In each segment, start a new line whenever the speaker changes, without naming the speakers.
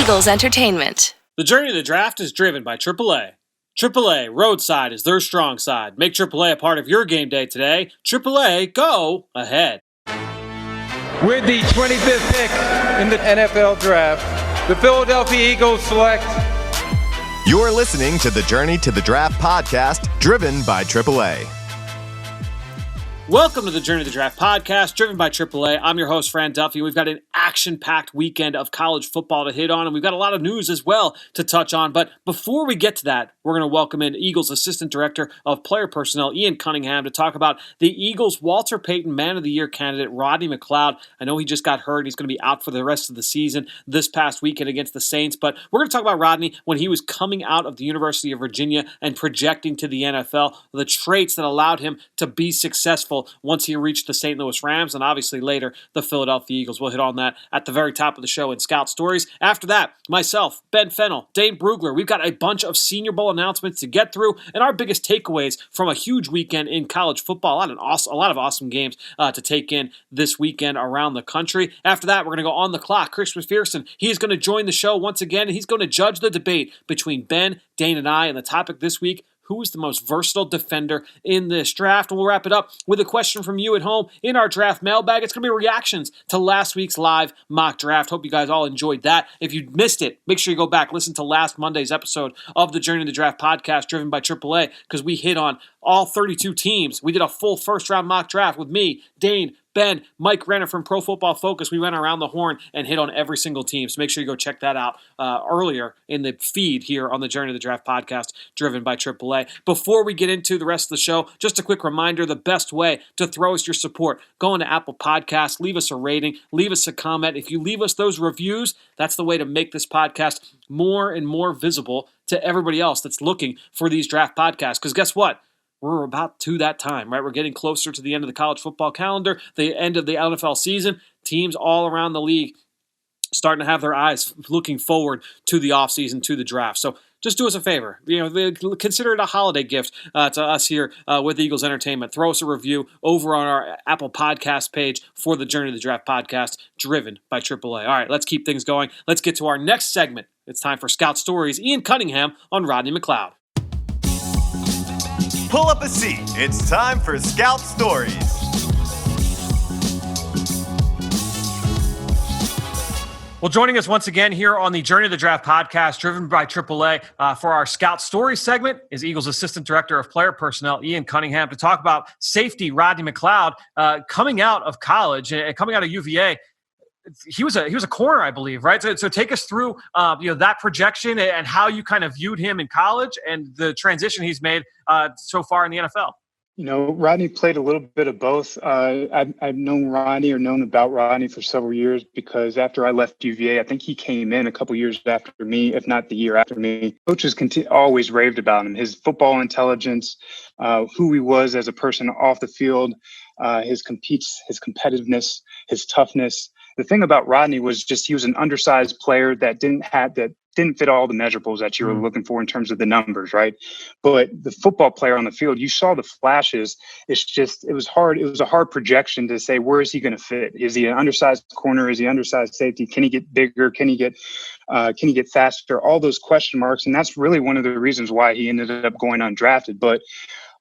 Eagles Entertainment.
The journey to the draft is driven by AAA. AAA, roadside is their strong side. Make AAA a part of your game day today. AAA, go ahead.
With the 25th pick in the NFL Draft, the Philadelphia Eagles select.
You're listening to the Journey to the Draft podcast, driven by AAA.
Welcome to the Journey to the Draft podcast, driven by AAA. I'm your host, Fran Duffy. We've got an action-packed weekend of college football to hit on, and we've got a lot of news as well to touch on. But before we get to that, we're going to welcome in Eagles Assistant Director of Player Personnel, Ian Cunningham, to talk about the Eagles' Walter Payton Man of the Year candidate, Rodney McLeod. I know he just got hurt. He's going to be out for the rest of the season this past weekend against the Saints. But we're going to talk about Rodney when he was coming out of the University of Virginia and projecting to the NFL, the traits that allowed him to be successful once he reached the St. Louis Rams, and obviously later the Philadelphia Eagles. We'll hit on that at the very top of the show in Scout Stories. After that, myself, Ben Fennell, Dane Brugler, we've got a bunch of Senior Bowl announcements to get through, and our biggest takeaways from a huge weekend in college football. A lot of awesome games to take in this weekend around the country. After that, we're going to go on the clock. Chris Mcpherson, he is going to join the show once again, and he's going to judge the debate between Ben, Dane, and I. And the topic this week: who is the most versatile defender in this draft? And we'll wrap it up with a question from you at home in our draft mailbag. It's going to be reactions to last week's live mock draft. Hope you guys all enjoyed that. If you missed it, make sure you go back, listen to last Monday's episode of the Journey to the Draft podcast, driven by AAA, because we hit on all 32 teams. We did a full first-round mock draft with me, Dane, Ben, Mike Werner from Pro Football Focus. We went around the horn and hit on every single team. So make sure you go check that out earlier in the feed here on the Journey to the Draft podcast, driven by AAA. Before we get into the rest of the show, just a quick reminder, the best way to throw us your support, go into Apple Podcasts, leave us a rating, leave us a comment. If you leave us those reviews, that's the way to make this podcast more and more visible to everybody else that's looking for these draft podcasts. Because guess what? We're about to that time, right? We're getting closer to the end of the college football calendar, the end of the NFL season. Teams all around the league starting to have their eyes looking forward to the offseason, to the draft. So just do us a favor. Consider it a holiday gift to us here with Eagles Entertainment. Throw us a review over on our Apple Podcast page for the Journey to the Draft podcast, driven by AAA. All right, let's keep things going. Let's get to our next segment. It's time for Scout Stories. Ian Cunningham on Rodney McLeod.
Pull up a seat. It's time for Scout Stories.
Well, joining us once again here on the Journey to the Draft podcast, driven by AAA, for our Scout Stories segment is Eagles Assistant Director of Player Personnel, Ian Cunningham, to talk about safety Rodney McLeod coming out of college and coming out of UVA. He was a corner, I believe, right? So take us through that projection and how you kind of viewed him in college and the transition he's made so far in the NFL.
Rodney played a little bit of both. I've known about Rodney for several years because after I left UVA, I think he came in a couple years after me, if not the year after me. Coaches always raved about him, his football intelligence, who he was as a person off the field, his competitiveness, his toughness. The thing about Rodney was just he was an undersized player that didn't fit all the measurables that you were looking for in terms of the numbers, right? But the football player on the field, you saw the flashes. It was hard. It was a hard projection to say, where is he going to fit? Is he an undersized corner? Is he undersized safety? Can he get bigger? Can he get faster? All those question marks. And that's really one of the reasons why he ended up going undrafted. But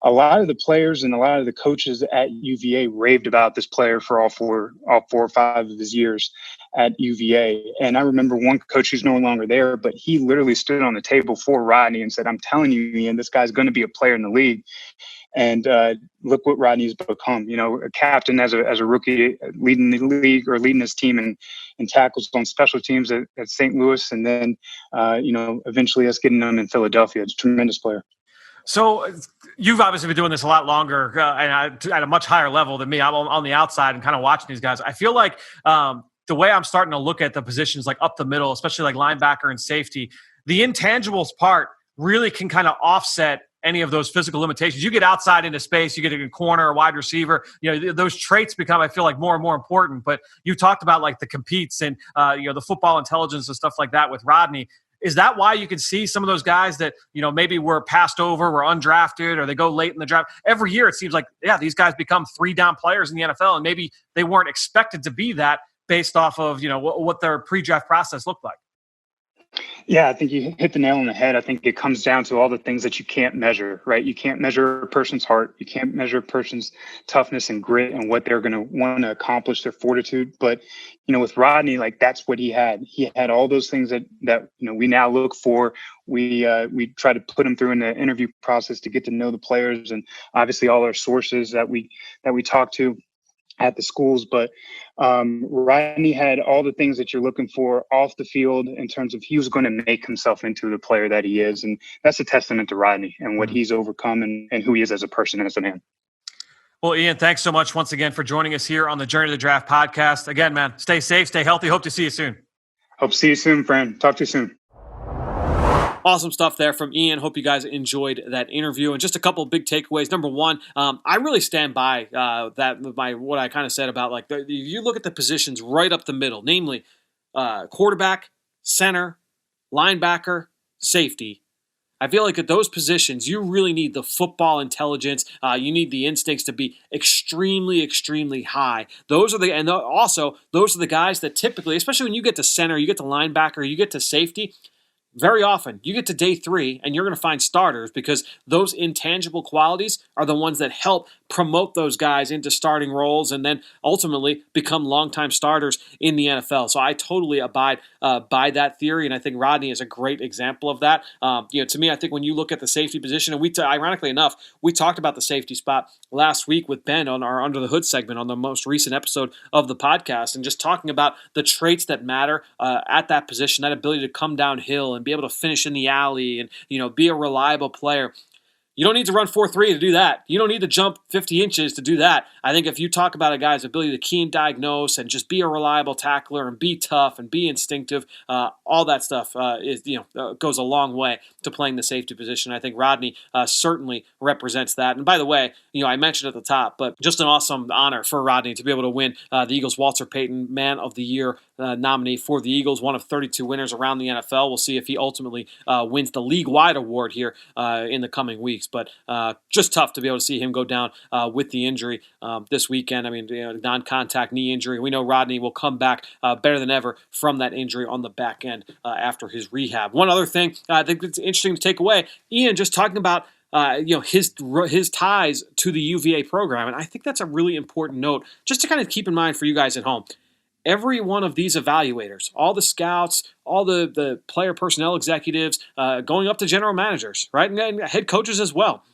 a lot of the players and a lot of the coaches at UVA raved about this player for all four or five of his years at UVA. And I remember one coach who's no longer there, but he literally stood on the table for Rodney and said, "I'm telling you, Ian, this guy's going to be a player in the league." And look what Rodney's become. A captain as a rookie, leading the league or leading his team in tackles on special teams at St. Louis, and then eventually us getting him in Philadelphia. It's a tremendous player.
So you've obviously been doing this a lot longer and at a much higher level than me. I'm on the outside and kind of watching these guys. I feel like the way I'm starting to look at the positions like up the middle, especially like linebacker and safety, the intangibles part really can kind of offset any of those physical limitations. You get outside into space, you get a corner or wide receiver, those traits become, I feel like, more and more important. But you talked about like the competes and, the football intelligence and stuff like that with Rodney. Is that why you can see some of those guys that, maybe were passed over, were undrafted, or they go late in the draft? Every year it seems like, these guys become 3-down players in the NFL, and maybe they weren't expected to be that based off of, what their pre-draft process looked like.
Yeah, I think you hit the nail on the head. I think it comes down to all the things that you can't measure, right? You can't measure a person's heart. You can't measure a person's toughness and grit and what they're going to want to accomplish, their fortitude. But, with Rodney, like that's what he had. He had all those things that we now look for. We try to put him through in the interview process to get to know the players, and obviously all our sources that we talk to at the schools. But Rodney had all the things that you're looking for off the field in terms of he was going to make himself into the player that he is. And that's a testament to Rodney and what he's overcome and who he is as a person and as a man.
Well, Ian, thanks so much once again for joining us here on the Journey to the Draft podcast. Again, man, stay safe, stay healthy. Hope to see you soon.
Hope to see you soon, Fran. Talk to you soon.
Awesome stuff there from Ian. Hope you guys enjoyed that interview. And just a couple of big takeaways. Number one, I really stand by what I kind of said about if you look at the positions right up the middle, namely quarterback, center, linebacker, safety. I feel like at those positions, you really need the football intelligence. You need the instincts to be extremely, extremely high. Those are the guys that typically, especially when you get to center, you get to linebacker, you get to safety. Very often, you get to day 3 and you're going to find starters because those intangible qualities are the ones that help promote those guys into starting roles and then ultimately become longtime starters in the NFL. So I totally abide by that theory, and I think Rodney is a great example of that. To me, I think when you look at the safety position, and ironically enough, we talked about the safety spot last week with Ben on our Under the Hood segment on the most recent episode of the podcast, and just talking about the traits that matter at that position, that ability to come downhill and be able to finish in the alley and be a reliable player. You don't need to run 4.3 to do that. You don't need to jump 50 inches to do that. I think if you talk about a guy's ability to key and diagnose and just be a reliable tackler and be tough and be instinctive, all that stuff goes a long way to playing the safety position. I think Rodney certainly represents that. And by the way, I mentioned at the top, but just an awesome honor for Rodney to be able to win the Eagles' Walter Payton Man of the Year nominee for the Eagles, one of 32 winners around the NFL. We'll see if he ultimately wins the league-wide award here in the coming weeks. But just tough to be able to see him go down with the injury this weekend. I mean, non-contact knee injury. We know Rodney will come back better than ever from that injury on the back end after his rehab. One other thing I think it's interesting to take away, Ian just talking about his ties to the UVA program, and I think that's a really important note just to kind of keep in mind for you guys at home. Every one of these evaluators, all the scouts, all the player personnel executives, going up to general managers, right, and head coaches as well,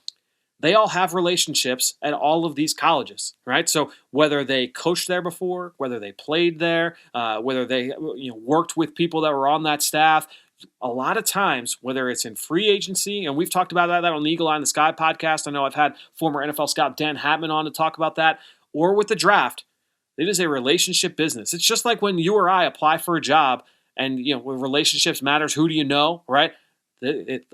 they all have relationships at all of these colleges, right? So whether they coached there before, whether they played there, whether they worked with people that were on that staff, a lot of times, whether it's in free agency, and we've talked about that on the Eagle Eye in the Sky podcast. I know I've had former NFL scout Dan Hatman on to talk about that, or with the draft. It is a relationship business. It's just like when you or I apply for a job and, when relationships matters, who do you know, right?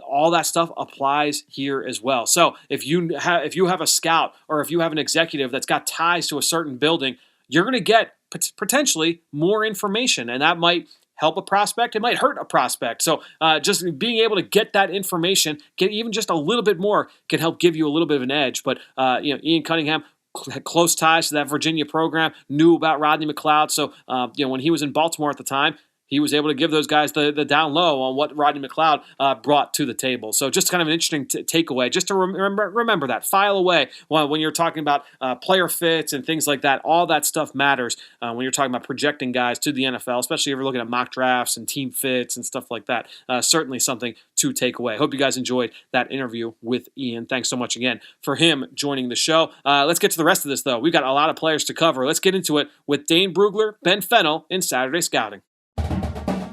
All that stuff applies here as well. So if you have a scout or if you have an executive that's got ties to a certain building, you're going to get potentially more information, and that might help a prospect. It might hurt a prospect. So just being able to get that information, get even just a little bit more, can help give you a little bit of an edge. But, Ian Cunningham, had close ties to that Virginia program, knew about Rodney McLeod. So, when he was in Baltimore at the time, he was able to give those guys the down low on what Rodney McLeod brought to the table. So just kind of an interesting takeaway, just to remember that. File away when you're talking about player fits and things like that. All that stuff matters when you're talking about projecting guys to the NFL, especially if you're looking at mock drafts and team fits and stuff like that. Certainly something to take away. Hope you guys enjoyed that interview with Ian. Thanks so much again for him joining the show. Let's get to the rest of this, though. We've got a lot of players to cover. Let's get into it with Dane Brugler, Ben Fennell in Saturday Scouting.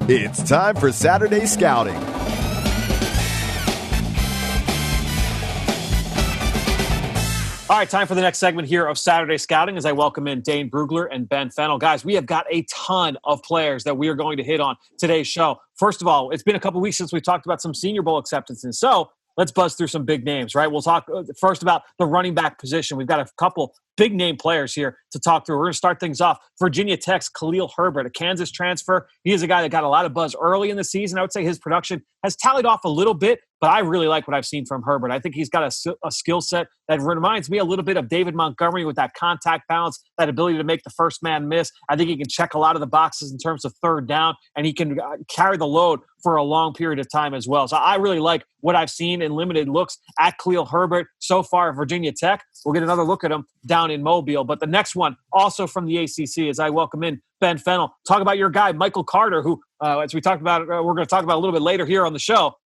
It's time for Saturday Scouting.
All right, time for the next segment here of Saturday Scouting as I welcome in Dane Brugler and Ben Fennell. Guys, we have got a ton of players that we are going to hit on today's show. First of all, it's been a couple weeks since we talked about some Senior Bowl acceptances, so let's buzz through some big names, right? We'll talk first about the running back position. We've got a couple big name players here to talk through. We're going to start things off. Virginia Tech's Khalil Herbert, a Kansas transfer. He is a guy that got a lot of buzz early in the season. I would say his production has tallied off a little bit, but I really like what I've seen from Herbert. I think he's got a skill set that reminds me a little bit of David Montgomery with that contact balance, that ability to make the first man miss. I think he can check a lot of the boxes in terms of third down, and he can carry the load for a long period of time as well. So I really like what I've seen in limited looks at Khalil Herbert so far at Virginia Tech. We'll get another look at him down in Mobile. But the next one, also from the ACC, as I welcome in Ben Fennell. Talk about your guy, Michael Carter, who, as we talked about, we're going to talk about a little bit later here on the show.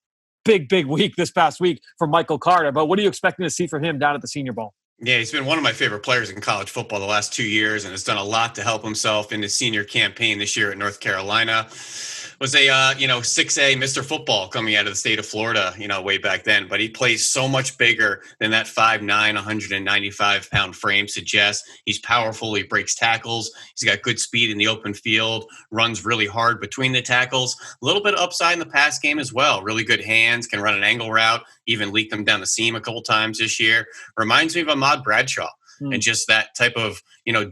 Big week this past week for Michael Carter. But what are you expecting to see from him down at the Senior Bowl?
Yeah, he's been one of my favorite players in college football the last 2 years and has done a lot to help himself in his senior campaign this year at North Carolina. Was a 6A Mr. Football coming out of the state of Florida, way back then. But he plays so much bigger than that 5'9", 195-pound frame suggests. He's powerful. He breaks tackles. He's got good speed in the open field, runs really hard between the tackles. A little bit of upside in the pass game as well. Really good hands, can run an angle route, even leaked them down the seam a couple times this year. Reminds me of Ahmad Bradshaw. And just that type of,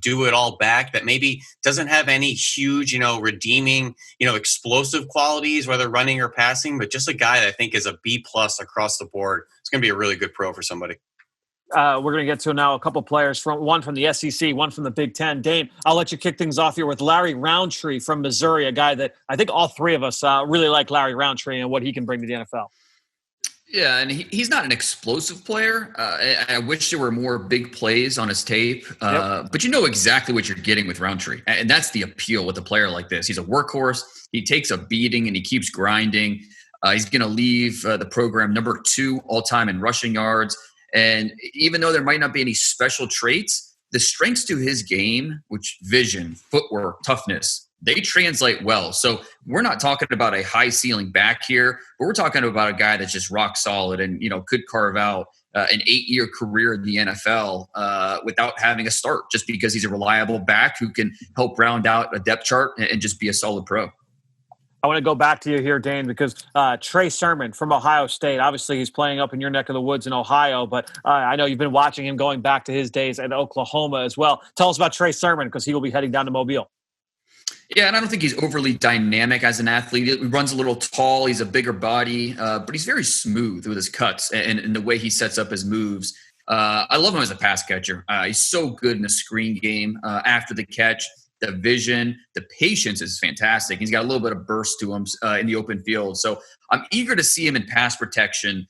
do it all back that maybe doesn't have any huge, redeeming, explosive qualities, whether running or passing, but just a guy that I think is a B+ across the board. It's going to be a really good pro for somebody.
We're going to get to now a couple players, one from the SEC, one from the Big Ten. Dane, I'll let you kick things off here with Larry Roundtree from Missouri, a guy that I think all three of us really like Larry Roundtree and what he can bring to the NFL.
Yeah, and he's not an explosive player. I wish there were more big plays on his tape, but you know exactly what you're getting with Roundtree. And that's the appeal with a player like this. He's a workhorse. He takes a beating and he keeps grinding. He's going to leave the program number 2 all-time in rushing yards. And even though there might not be any special traits, the strengths to his game, which vision, footwork, toughness, they translate well. So we're not talking about a high ceiling back here, but we're talking about a guy that's just rock solid and, could carve out an 8-year career in the NFL without having a start, just because he's a reliable back who can help round out a depth chart and just be a solid pro.
I want to go back to you here, Dane, because Trey Sermon from Ohio State, obviously he's playing up in your neck of the woods in Ohio, but I know you've been watching him going back to his days at Oklahoma as well. Tell us about Trey Sermon, because he will be heading down to Mobile.
Yeah, and I don't think he's overly dynamic as an athlete. He runs a little tall. He's a bigger body, but he's very smooth with his cuts and the way he sets up his moves. I love him as a pass catcher. He's so good in the screen game after the catch. The vision, the patience is fantastic. He's got a little bit of burst to him in the open field. So I'm eager to see him in pass protection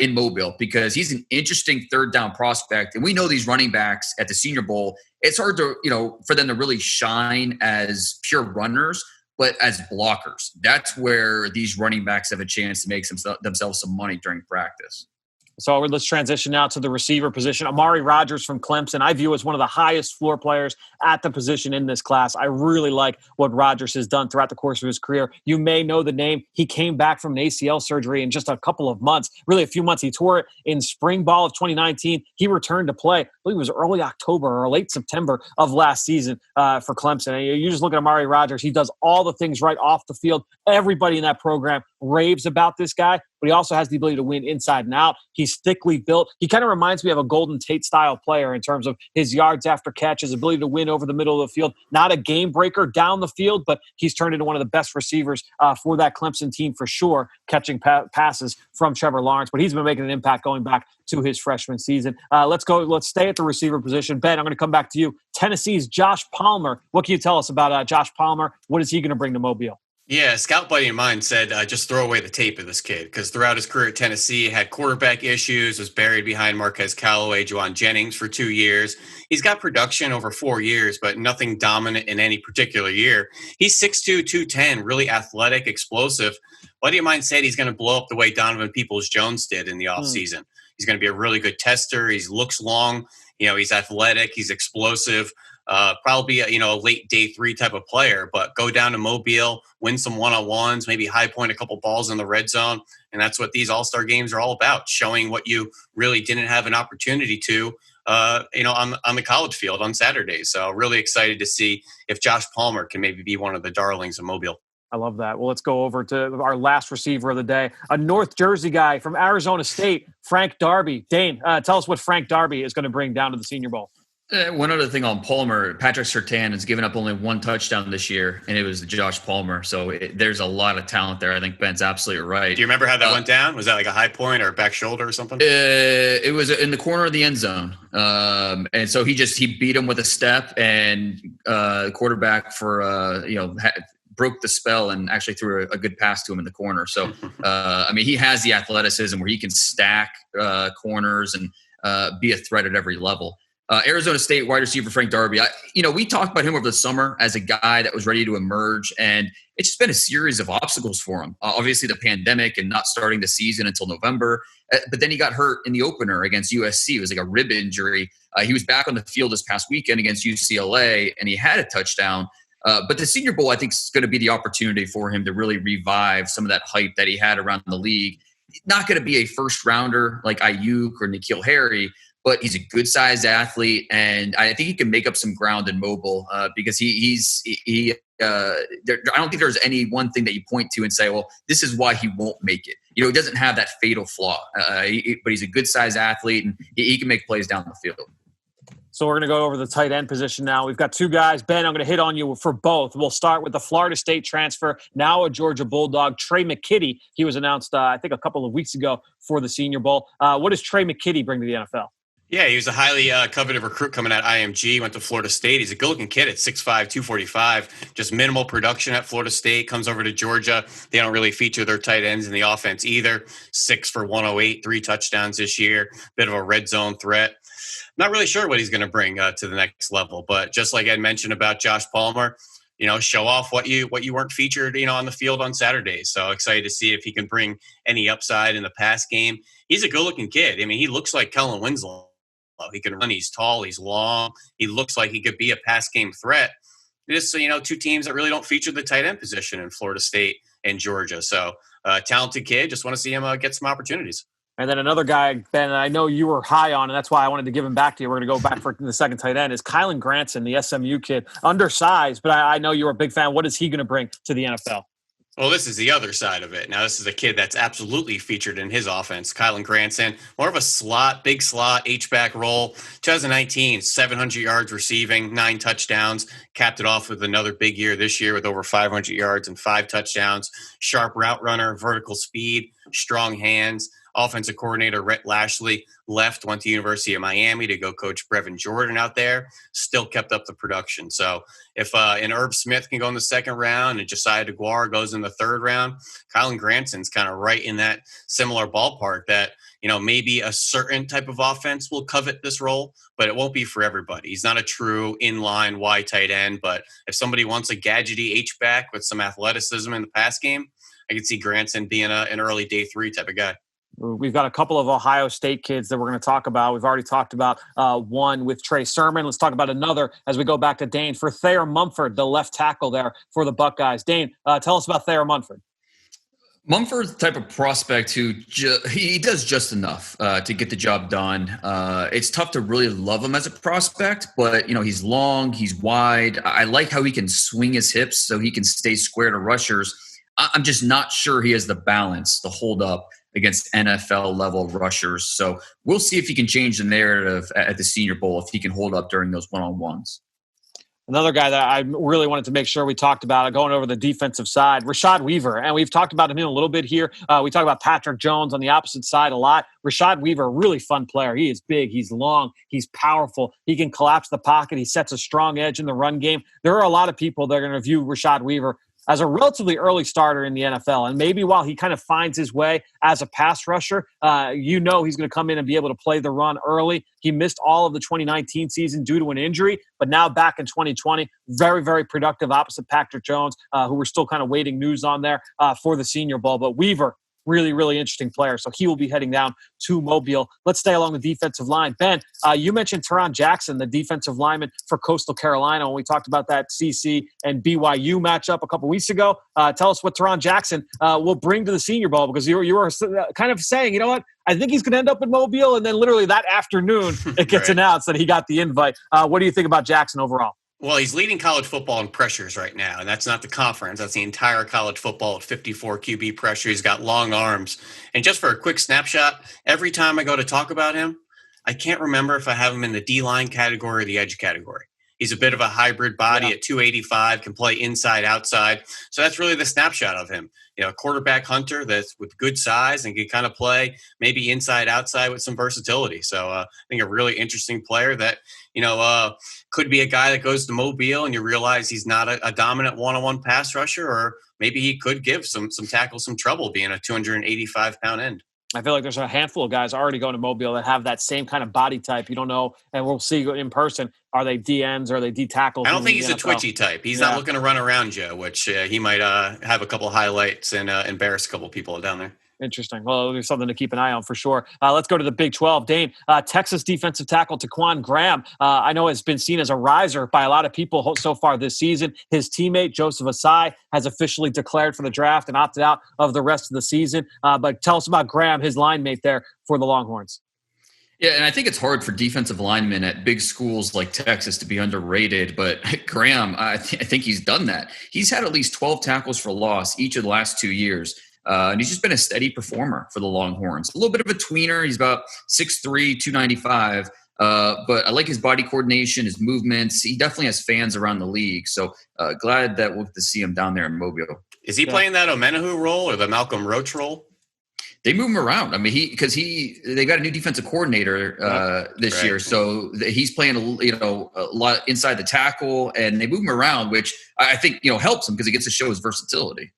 in Mobile, because he's an interesting third down prospect. And we know these running backs at the Senior Bowl, it's hard to, for them to really shine as pure runners, but as blockers. That's where these running backs have a chance to make themselves some money during practice.
So let's transition now to the receiver position. Amari Rodgers from Clemson, I view as one of the highest floor players at the position in this class. I really like what Rodgers has done throughout the course of his career. You may know the name. He came back from an ACL surgery in just a couple of months, really a few months. He tore it in spring ball of 2019. He returned to play, I believe it was early October or late September of last season for Clemson. And you just look at Amari Rodgers. He does all the things right off the field. Everybody in that program raves about this guy, but he also has the ability to win inside and out. He's thickly built. He kind of reminds me of a Golden Tate-style player in terms of his yards after catch, his ability to win over the middle of the field. Not a game breaker down the field, but he's turned into one of the best receivers for that Clemson team for sure, catching passes from Trevor Lawrence. But he's been making an impact going back to his freshman season. Let's stay at the receiver position. Ben, I'm going to come back to you. Tennessee's Josh Palmer. What can you tell us about Josh Palmer? What is he going to bring to Mobile?
Yeah, a scout buddy of mine said just throw away the tape of this kid, because throughout his career at Tennessee, had quarterback issues, was buried behind Marquez Callaway, Juwan Jennings for 2 years. He's got production over 4 years, but nothing dominant in any particular year. He's 6'2", 210, really athletic, explosive. Buddy of mine said he's going to blow up the way Donovan Peoples-Jones did in the offseason. He's going to be a really good tester. He looks long. He's athletic. He's explosive. Probably a late day 3 type of player, but go down to Mobile, win some one-on-ones, maybe high point a couple balls in the red zone. And that's what these all-star games are all about, showing what you really didn't have an opportunity to, on the college field on Saturdays. So really excited to see if Josh Palmer can maybe be one of the darlings of Mobile.
I love that. Well, let's go over to our last receiver of the day, a North Jersey guy from Arizona State, Frank Darby. Dane, tell us what Frank Darby is going to bring down to the Senior Bowl.
One other thing on Palmer, Patrick Surtain has given up only one touchdown this year, and it was Josh Palmer. So there's a lot of talent there. I think Ben's absolutely right.
Do you remember how that went down? Was that like a high point or a back shoulder or something?
It was in the corner of the end zone. And so he beat him with a step, and the quarterback broke the spell and actually threw a good pass to him in the corner. So, he has the athleticism where he can stack corners and be a threat at every level. Arizona State wide receiver Frank Darby. We talked about him over the summer as a guy that was ready to emerge, and it's just been a series of obstacles for him. Obviously, the pandemic and not starting the season until November, but then he got hurt in the opener against USC. It was like a rib injury. He was back on the field this past weekend against UCLA, and he had a touchdown. But the Senior Bowl, I think, is going to be the opportunity for him to really revive some of that hype that he had around the league. Not going to be a first rounder like Ayuk or N'Keal Harry, but he's a good-sized athlete, and I think he can make up some ground in mobile because I don't think there's any one thing that you point to and say, well, this is why he won't make it. He doesn't have that fatal flaw, but he's a good-sized athlete, and he can make plays down the field.
So we're going to go over the tight end position now. We've got two guys. Ben, I'm going to hit on you for both. We'll start with the Florida State transfer, now a Georgia Bulldog, Trey Mckitty. He was announced, I think, a couple of weeks ago for the Senior Bowl. What does Trey Mckitty bring to the NFL?
Yeah, he was a highly coveted recruit coming out of IMG, went to Florida State. He's a good-looking kid at 6'5", 245, just minimal production at Florida State, comes over to Georgia. They don't really feature their tight ends in the offense either. 6 for 108, 3 touchdowns this year, bit of a red zone threat. Not really sure what he's going to bring to the next level, but just like Ed mentioned about Josh Palmer, show off what you weren't featured, on the field on Saturday. So excited to see if he can bring any upside in the pass game. He's a good-looking kid. He looks like Kellen Winslow. He can run. He's tall. He's long. He looks like he could be a pass game threat. Just, two teams that really don't feature the tight end position in Florida State and Georgia. So talented kid. Just want to see him get some opportunities.
And then another guy, Ben, I know you were high on, and that's why I wanted to give him back to you. We're going to go back for the second tight end, is Kylan Granson, the SMU kid. Undersized, but I know you're a big fan. What is he going to bring to the NFL?
Well, this is the other side of it. Now, this is a kid that's absolutely featured in his offense. Kylan Granson, more of a big slot, H-back role. 2019, 700 yards receiving, 9 touchdowns. Capped it off with another big year this year with over 500 yards and 5 touchdowns. Sharp route runner, vertical speed, strong hands. Offensive coordinator Rhett Lashley left, went to University of Miami to go coach Brevin Jordan out there. Still kept up the production. So if an Herb Smith can go in the second round and Josiah DeGuara goes in the third round, Kylan Granson's kind of right in that similar ballpark that, maybe a certain type of offense will covet this role, but it won't be for everybody. He's not a true inline wide tight end, but if somebody wants a gadgety H-back with some athleticism in the pass game, I could see Granson being an early day 3 type of guy.
We've got a couple of Ohio State kids that we're going to talk about. We've already talked about one with Trey Sermon. Let's talk about another as we go back to Dane for Thayer Mumford, the left tackle there for the Buckeyes. Dane, tell us about Thayer Mumford.
Mumford's the type of prospect who he does just enough to get the job done. It's tough to really love him as a prospect, but he's long, he's wide. I like how he can swing his hips so he can stay square to rushers. I'm just not sure he has the balance to hold up against NFL level rushers. So we'll see if he can change the narrative at the Senior Bowl, if he can hold up during those one-on-ones.
Another guy that I really wanted to make sure we talked about, going over the defensive side, Rashad Weaver. And we've talked about him a little bit here. We talk about Patrick Jones on the opposite side a lot. Rashad Weaver, really fun player. He is big. He's long. He's powerful. He can collapse the pocket. He sets a strong edge in the run game. There are a lot of people that are going to view Rashad Weaver as a relatively early starter in the NFL. And maybe while he kind of finds his way as a pass rusher, he's going to come in and be able to play the run early. He missed all of the 2019 season due to an injury, but now back in 2020, very, very productive opposite Patrick Jones, who we're still kind of waiting news on there for the Senior Bowl. But Weaver, really, really interesting player. So he will be heading down to Mobile. Let's stay along the defensive line. Ben, you mentioned Tehran Jackson, the defensive lineman for Coastal Carolina, when we talked about that CC and BYU matchup a couple weeks ago. Tell us what Tehran Jackson will bring to the Senior Bowl, because you were kind of saying, I think he's going to end up in Mobile, and then literally that afternoon it gets announced that he got the invite. What do you think about Jackson overall?
Well, he's leading college football in pressures right now, and that's not the conference. That's the entire college football at 54 QB pressure. He's got long arms. And just for a quick snapshot, every time I go to talk about him, I can't remember if I have him in the D-line category or the edge category. He's a bit of a hybrid body at 285, can play inside, outside. So that's really the snapshot of him. A quarterback hunter that's with good size and can kind of play maybe inside, outside with some versatility. So I think a really interesting player that, could be a guy that goes to Mobile and you realize he's not a dominant one-on-one pass rusher, or maybe he could give some tackles some trouble being a 285-pound end.
I feel like there's a handful of guys already going to Mobile that have that same kind of body type. You don't know, and we'll see in person. Are they DNs or are they D tackles?
I don't think he's a twitchy type. He's not looking to run around you, which he might have a couple of highlights and embarrass a couple of people down there.
Interesting. Well, there's something to keep an eye on for sure. Let's go to the Big 12. Dane, Texas defensive tackle Tequan Graham, I know has been seen as a riser by a lot of people so far this season. His teammate, Joseph Asai, has officially declared for the draft and opted out of the rest of the season. But tell us about Graham, his line mate there for the Longhorns.
Yeah, and I think it's hard for defensive linemen at big schools like Texas to be underrated, but Graham, I think he's done that. He's had at least 12 tackles for loss each of the last 2 years. And he's just been a steady performer for the Longhorns. A little bit of a tweener. He's about 6'3", 295. But I like his body coordination, his movements. He definitely has fans around the league. So glad that we'll get to see him down there in Mobile.
Is he playing that Omenahu role or the Malcolm Roach role?
They move him around. I mean, they got a new defensive coordinator this year, so he's playing a lot inside the tackle, and they move him around, which I think helps him because he gets to show his versatility.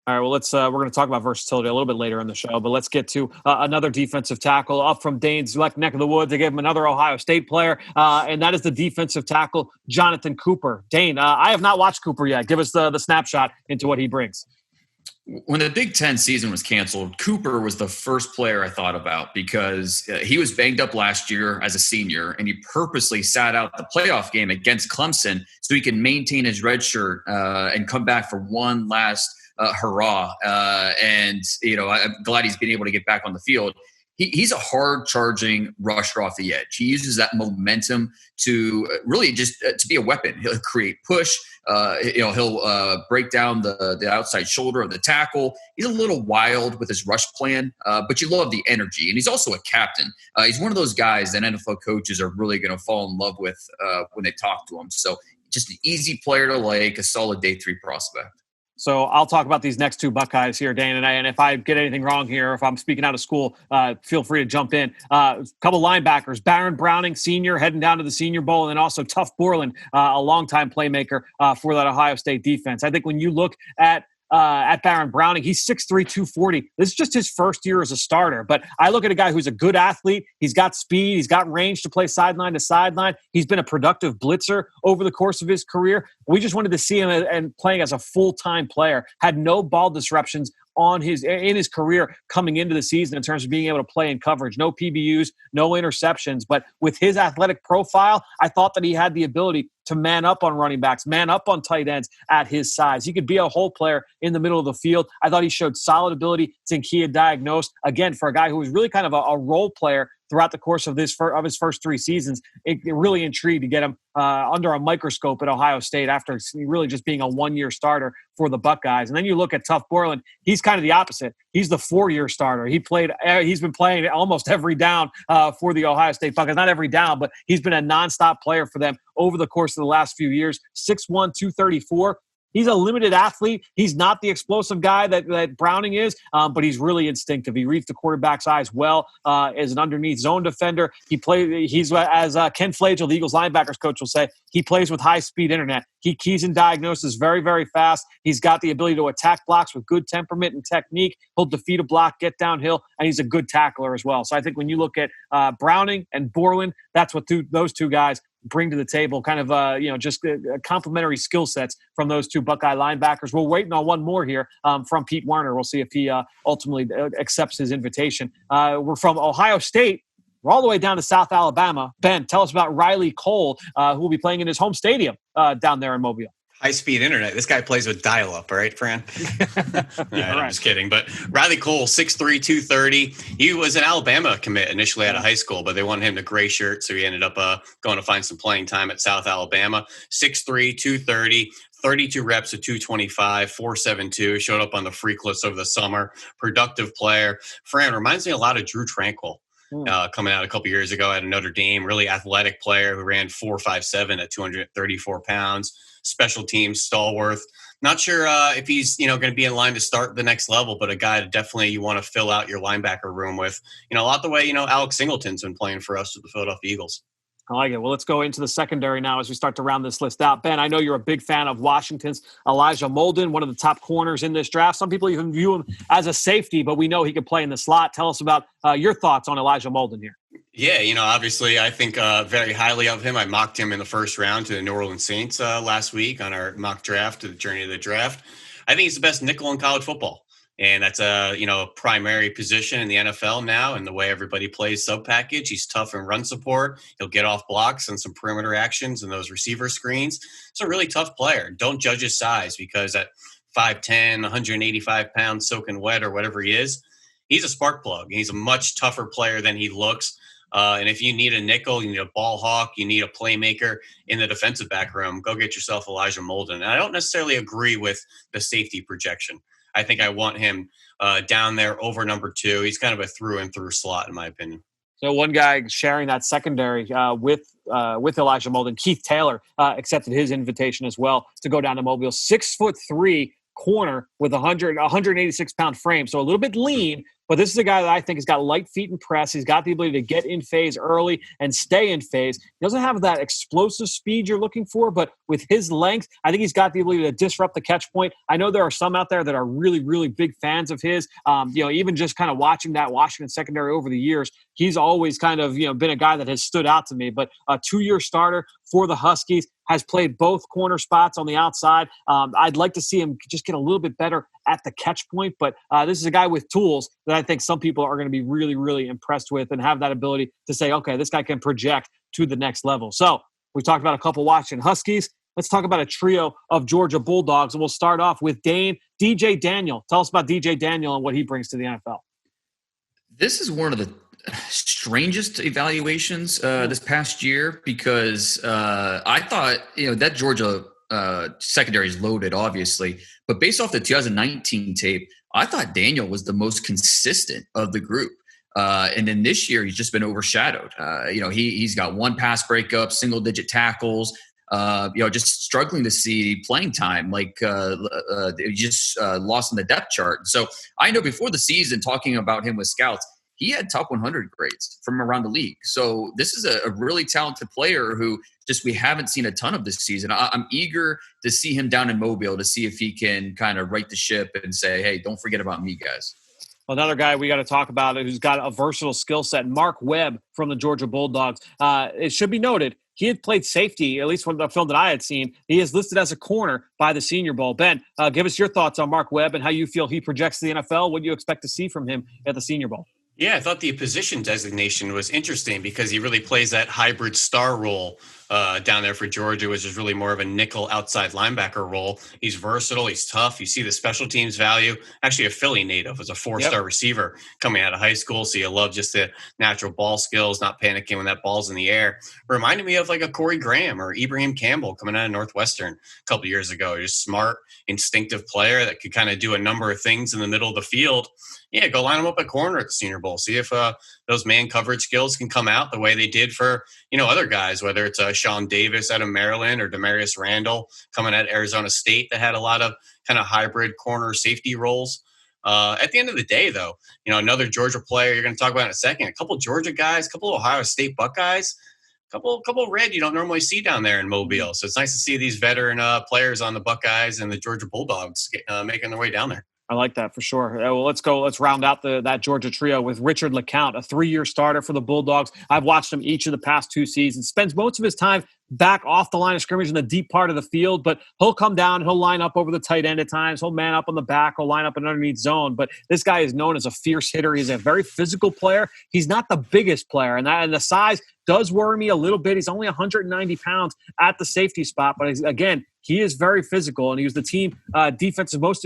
All right, well, we're going to talk about versatility a little bit later in the show, but let's get to another defensive tackle up from Dane's neck of the woods. They gave him another Ohio State player, and that is the defensive tackle, Jonathan Cooper. Dane, I have not watched Cooper yet. Give us the snapshot into what he brings.
When the Big Ten season was canceled, Cooper was the first player I thought about because he was banged up last year as a senior, and he purposely sat out the playoff game against Clemson so he can maintain his red shirt and come back for one last hurrah. And I'm glad he's been able to get back on the field. He's a hard-charging rusher off the edge. He uses that momentum to really just to be a weapon. He'll create push. He'll break down the outside shoulder of the tackle. He's a little wild with his rush plan, but you love the energy. And he's also a captain. He's one of those guys that NFL coaches are really going to fall in love with when they talk to him. So just an easy player to like, a solid day 3 prospect.
So I'll talk about these next two Buckeyes here, Dane, and if I get anything wrong here, if I'm speaking out of school, feel free to jump in. A couple linebackers, Baron Browning, senior, heading down to the Senior Bowl, and then also Tuff Borland, a longtime playmaker for that Ohio State defense. I think when you look at Baron Browning, he's 6'3", 240. This is just his first year as a starter. But I look at a guy who's a good athlete. He's got speed. He's got range to play sideline to sideline. He's been a productive blitzer over the course of his career. We just wanted to see him and playing as a full-time player. Had no ball disruptions in his career coming into the season in terms of being able to play in coverage. No PBUs, no interceptions. But with his athletic profile, I thought that he had the ability to man up on running backs, man up on tight ends at his size. He could be a whole player in the middle of the field. I thought he showed solid ability to key and diagnose. Again, for a guy who was really kind of a role player throughout the course of his first 3 seasons, it really intrigued to get him under a microscope at Ohio State after really just being a 1-year starter for the Buckeyes. And then you look at Tuff Borland, he's kind of the opposite. He's the 4-year starter. He's been playing almost every down for the Ohio State Buckeyes. Not every down, but he's been a nonstop player for them over the course of the last few years. 6'1", 234. He's a limited athlete. He's not the explosive guy that Browning is, but he's really instinctive. He reads the quarterback's eyes well as an underneath zone defender. He's as Ken Flagel, the Eagles linebackers coach, will say, he plays with high-speed internet. He keys and diagnoses very, very fast. He's got the ability to attack blocks with good temperament and technique. He'll defeat a block, get downhill, and he's a good tackler as well. So I think when you look at Browning and Borland, that's what those two guys bring to the table, kind of, just complementary skill sets from those two Buckeye linebackers. We're waiting on one more here from Pete Werner. We'll see if he ultimately accepts his invitation. We're from Ohio State. We're all the way down to South Alabama. Ben, tell us about Riley Cole, who will be playing in his home stadium down there in Mobile.
High-speed internet. This guy plays with dial-up, right, Fran?
Yeah,
I'm just kidding. But Riley Cole, 6'3", 230. He was an Alabama commit initially out of high school, but they wanted him to gray shirt, so he ended up going to find some playing time at South Alabama. 6'3", 230. 32 reps at 225, 4.72. Showed up on the freak list over the summer. Productive player. Fran reminds me a lot of Drew Tranquil. coming out a couple years ago at Notre Dame. Really athletic player who ran 4.57 at 234 pounds. Special teams stalwart. Not sure if he's going to be in line to start the next level, but a guy that definitely you want to fill out your linebacker room with. A lot the way Alex Singleton's been playing for us with the Philadelphia Eagles.
I like it. Well, let's go into the secondary now as we start to round this list out. Ben, I know you're a big fan of Washington's Elijah Molden, one of the top corners in this draft. Some people even view him as a safety, but we know he can play in the slot. Tell us about your thoughts on Elijah Molden here.
Yeah, obviously I think very highly of him. I mocked him in the first round to the New Orleans Saints last week on our mock draft, to the journey of the draft. I think he's the best nickel in college football. And that's a primary position in the NFL now, and the way everybody plays sub package. He's tough in run support. He'll get off blocks and some perimeter actions and those receiver screens. He's a really tough player. Don't judge his size, because at 5'10", 185 pounds, soaking wet or whatever he is, he's a spark plug. He's a much tougher player than he looks. And if you need a nickel, you need a ball hawk, you need a playmaker in the defensive back room, go get yourself Elijah Molden. And I don't necessarily agree with the safety projection. I think I want him down there over number 2. He's kind of a through and through slot, in my opinion.
So one guy sharing that secondary with Elijah Molden, Keith Taylor, accepted his invitation as well to go down to Mobile. 6'3" corner with 186-pound frame, so a little bit lean. But this is a guy that I think has got light feet and press. He's got the ability to get in phase early and stay in phase. He doesn't have that explosive speed you're looking for, but with his length, I think he's got the ability to disrupt the catch point. I know there are some out there that are really, really big fans of his. Even just kind of watching that Washington secondary over the years, he's always kind of been a guy that has stood out to me. But a 2-year starter for the Huskies, has played both corner spots on the outside. I'd like to see him just get a little bit better at the catch point, but this is a guy with tools that I think some people are going to be really, really impressed with and have that ability to say, okay, this guy can project to the next level. So we've talked about a couple Washington Huskies. Let's talk about a trio of Georgia Bulldogs, and we'll start off with Dane, DJ Daniel. Tell us about DJ Daniel and what he brings to the NFL.
This is one of the strangest evaluations this past year, because I thought that Georgia secondary is loaded, obviously, but based off the 2019 tape, I thought Daniel was the most consistent of the group. And then this year he's just been overshadowed. He's got 1 pass breakup, single digit tackles, just struggling to see playing time, just lost in the depth chart. So I know before the season, talking about him with scouts, he had top 100 grades from around the league. So this is a really talented player who we haven't seen a ton of this season. I'm eager to see him down in Mobile to see if he can kind of right the ship and say, hey, don't forget about me, guys.
Another guy we got to talk about who's got a versatile skill set, Mark Webb from the Georgia Bulldogs. It should be noted, he had played safety, at least from the film that I had seen. He is listed as a corner by the Senior Bowl. Ben, give us your thoughts on Mark Webb and how you feel he projects to the NFL. What do you expect to see from him at the Senior Bowl?
Yeah, I thought the position designation was interesting because he really plays that hybrid star role down there for Georgia, which is really more of a nickel outside linebacker role. He's versatile. He's tough. You see the special teams value. Actually, a Philly native, was a 4-star receiver coming out of high school. So you love just the natural ball skills, not panicking when that ball's in the air. Reminded me of like a Corey Graham or Ibrahim Campbell coming out of Northwestern a couple of years ago. Just smart, instinctive player that could kind of do a number of things in the middle of the field. Yeah, go line them up at corner at the Senior Bowl. See if those man coverage skills can come out the way they did for, other guys, whether it's Sean Davis out of Maryland or Demarius Randall coming out of Arizona State that had a lot of kind of hybrid corner safety roles. At the end of the day, though, another Georgia player you're going to talk about in a second, a couple Georgia guys, a couple Ohio State Buckeyes, a couple red you don't normally see down there in Mobile. So it's nice to see these veteran players on the Buckeyes and the Georgia Bulldogs making their way down there.
I like that for sure. Well, let's round out that Georgia trio with Richard LeCount, a 3-year starter for the Bulldogs. I've watched him each of the past 2 seasons. Spends most of his time back off the line of scrimmage in the deep part of the field, but he'll come down, he'll line up over the tight end at times, he'll man up on the back, he'll line up in underneath zone. But this guy is known as a fierce hitter. He's a very physical player. He's not the biggest player, and the size does worry me a little bit. He's only 190 pounds at the safety spot, but again, he is very physical, and he was the team defensive most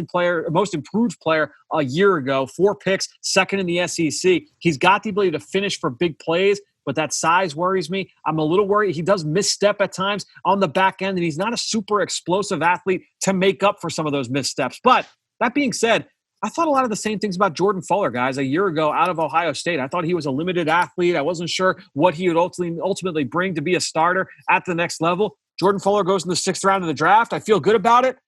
improved player a year ago. 4 picks, second in the SEC. He's got the ability to finish for big plays, but that size worries me. I'm a little worried. He does misstep at times on the back end, and he's not a super explosive athlete to make up for some of those missteps. But that being said, I thought a lot of the same things about Jordan Fuller, guys, a year ago out of Ohio State. I thought he was a limited athlete. I wasn't sure what he would ultimately bring to be a starter at the next level. Jordan Fuller goes in the 6th round of the draft. I feel good about it.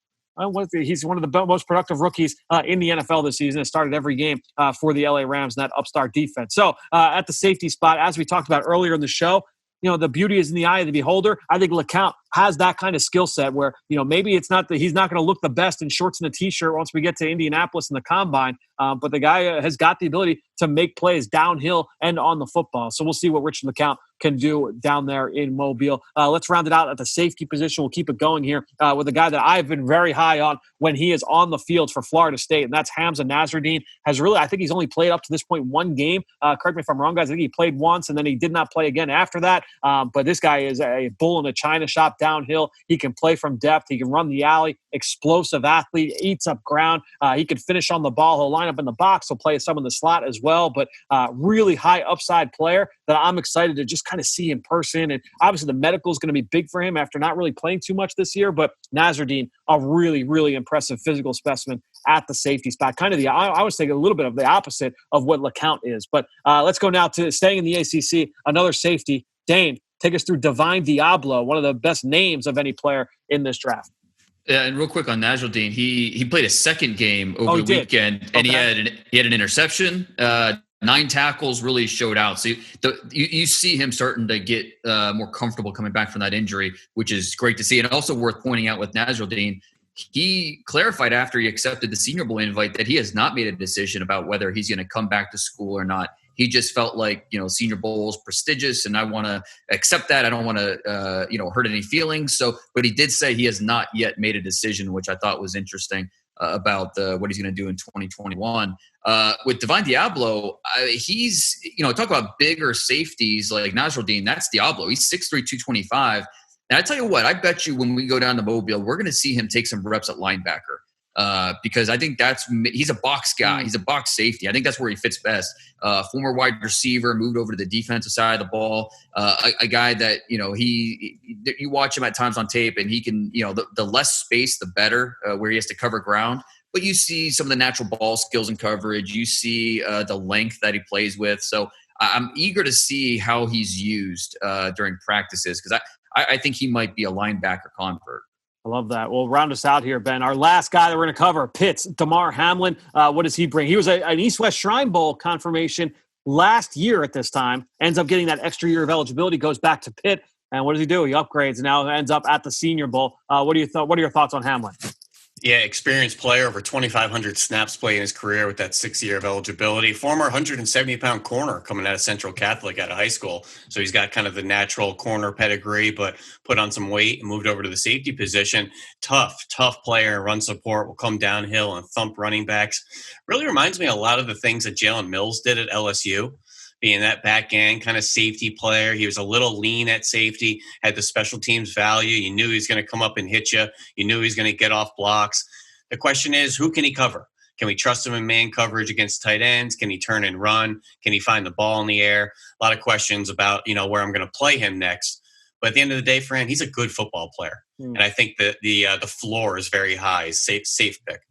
He's one of the most productive rookies in the NFL this season. Has started every game for the LA Rams in that upstart defense. So at the safety spot, as we talked about earlier in the show, the beauty is in the eye of the beholder. I think LeCount has that kind of skill set where, maybe it's not that he's not going to look the best in shorts and a t-shirt once we get to Indianapolis in the combine. But the guy has got the ability to make plays downhill and on the football. So we'll see what Richard LeCount can do down there in Mobile. Let's round it out at the safety position. We'll keep it going here with a guy that I've been very high on when he is on the field for Florida State, and that's Hamza Nasruddin. I think he's only played up to this point one game. Correct me if I'm wrong, guys. I think he played once, and then he did not play again after that. But this guy is a bull in a china shop downhill. He can play from depth. He can run the alley. Explosive athlete. Eats up ground. He can finish on the ball. He'll line up in the box. He'll play some in the slot as well. But really high upside player that I'm excited to just kind of see in person. And obviously the medical is going to be big for him after not really playing too much this year. But Nasruddin, a really, really impressive physical specimen at the safety spot. Kind of I was thinking a little bit of the opposite of what LeCount is. But let's go now to staying in the ACC, another safety. Dane, take us through Divine Diablo, one of the best names of any player in this draft.
Yeah, and real quick on Nasruddin, he played a second game over the weekend, and he had an interception. 9 tackles, really showed out. So you see him starting to get more comfortable coming back from that injury, which is great to see. And also worth pointing out with Nasruddin, he clarified after he accepted the Senior Bowl invite that he has not made a decision about whether he's going to come back to school or not. He just felt like, Senior Bowl is prestigious and I want to accept that. I don't want to, hurt any feelings. But he did say he has not yet made a decision, which I thought was interesting about what he's going to do in 2021. With Divine Diablo, he's, talk about bigger safeties like Nasruddin, that's Diablo. He's 6'3", 225. And I tell you what, I bet you when we go down to Mobile, we're going to see him take some reps at linebacker. Because I think he's a box guy. He's a box safety. I think that's where he fits best. Former wide receiver, moved over to the defensive side of the ball. A guy that, you watch him at times on tape and he can, the less space, the better, where he has to cover ground. But you see some of the natural ball skills and coverage. You see the length that he plays with. So I'm eager to see how he's used during practices because I think he might be a linebacker convert.
I love that. Well, round us out here, Ben. Our last guy that we're going to cover, Pitt's Damar Hamlin. What does he bring? He was an East-West Shrine Bowl confirmation last year at this time. Ends up getting that extra year of eligibility, goes back to Pitt. And what does he do? He upgrades and now ends up at the Senior Bowl. What are your thoughts on Hamlin?
Yeah, experienced player, over 2,500 snaps played in his career with that 6 year of eligibility. Former 170-pound corner coming out of Central Catholic out of high school. So he's got kind of the natural corner pedigree, but put on some weight and moved over to the safety position. Tough player, run support, will come downhill and thump running backs. Really reminds me a lot of the things that Jalen Mills did at LSU. Being that back end kind of safety player. He was a little lean at safety, had the special teams value. You knew he was going to come up and hit you. You knew he was going to get off blocks. The question is, who can he cover? Can we trust him in man coverage against tight ends? Can he turn and run? Can he find the ball in the air? A lot of questions about, where I'm going to play him next. But at the end of the day, Fran, he's a good football player. And I think that the floor is very high. Safe pick.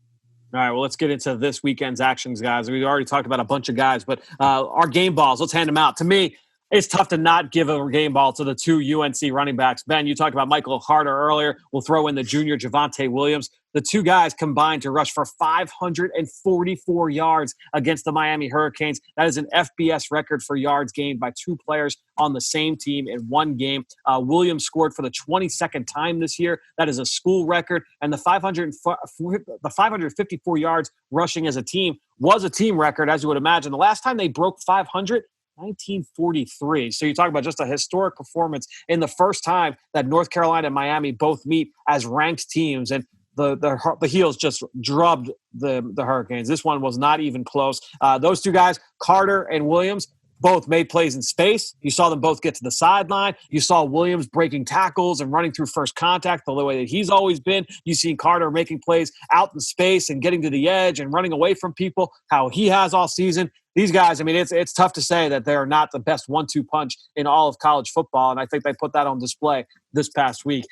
All right, well, let's get into this weekend's actions, guys. We've already talked about a bunch of guys, but our game balls, let's hand them out. To me, it's tough to not give a game ball to the 2 UNC running backs. Ben, you talked about Michael Carter earlier. We'll throw in the junior Javonte Williams. The 2 guys combined to rush for 544 yards against the Miami Hurricanes. That is an FBS record for yards gained by 2 players on the same team in one game. Williams scored for the 22nd time this year. That is a school record. And the 554 yards rushing as a team was a team record, as you would imagine. The last time they broke 500, 1943. So you talk about just a historic performance in the first time that North Carolina and Miami both meet as ranked teams. And the Heels just drubbed the Hurricanes. This one was not even close. Those 2 guys, Carter and Williams, both made plays in space. You saw them both get to the sideline. You saw Williams breaking tackles and running through first contact the way that he's always been. You've seen Carter making plays out in space and getting to the edge and running away from people, how he has all season. These guys, I mean, it's tough to say that they're not the best 1-2 punch in all of college football, and I think they put that on display this past week.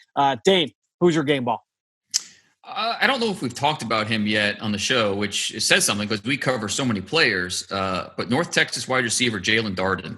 Dane, who's your game ball?
I don't know if we've talked about him yet on the show, which says something because we cover so many players. But North Texas wide receiver Jalen Darden,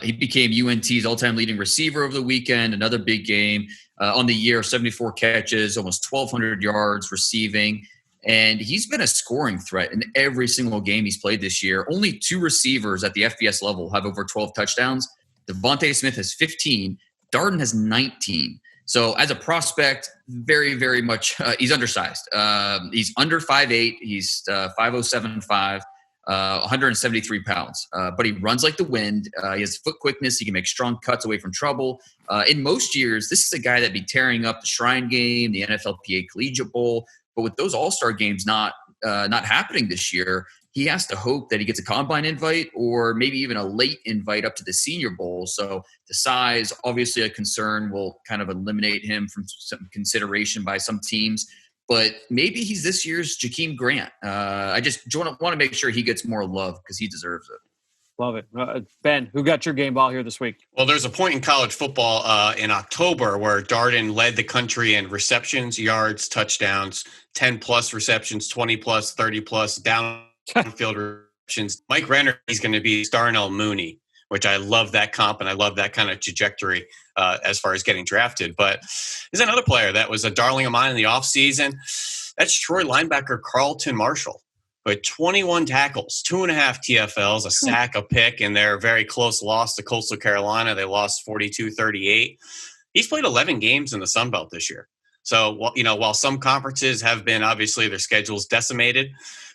he became UNT's all-time leading receiver over the weekend. Another big game on the year, 74 catches, almost 1,200 yards receiving. And he's been a scoring threat in every single game he's played this year. Only 2 receivers at the FBS level have over 12 touchdowns. Devontae Smith has 15. Darden has 19. So as a prospect, very, very much, he's undersized. He's under 5'8". He's 5'0", 173 pounds. But he runs like the wind. He has foot quickness. He can make strong cuts away from trouble. In most years, this is a guy that'd be tearing up the Shrine Game, the NFLPA Collegiate Bowl. But with those All-Star games not happening this year, he has to hope that he gets a combine invite or maybe even a late invite up to the Senior Bowl. So the size, obviously a concern, will kind of eliminate him from some consideration by some teams. But maybe he's this year's Jakeem Grant. I just want to make sure he gets more love because he deserves it.
Love it. Ben, who got your game ball here this week?
Well, there's a point in college football in October where Darden led the country in receptions, yards, touchdowns, 10-plus receptions, 20-plus, 30-plus, downfield receptions. Mike Renner, he's going to be Darnell Mooney, which I love that comp, and I love that kind of trajectory as far as getting drafted. But there's another player that was a darling of mine in the offseason. That's Troy linebacker Carlton Marshall. But 21 tackles, 2.5 TFLs, a sack, a pick, and their very close loss to Coastal Carolina. They lost 42-38. He's played 11 games in the Sun Belt this year. So, while some conferences have been, obviously, their schedules decimated,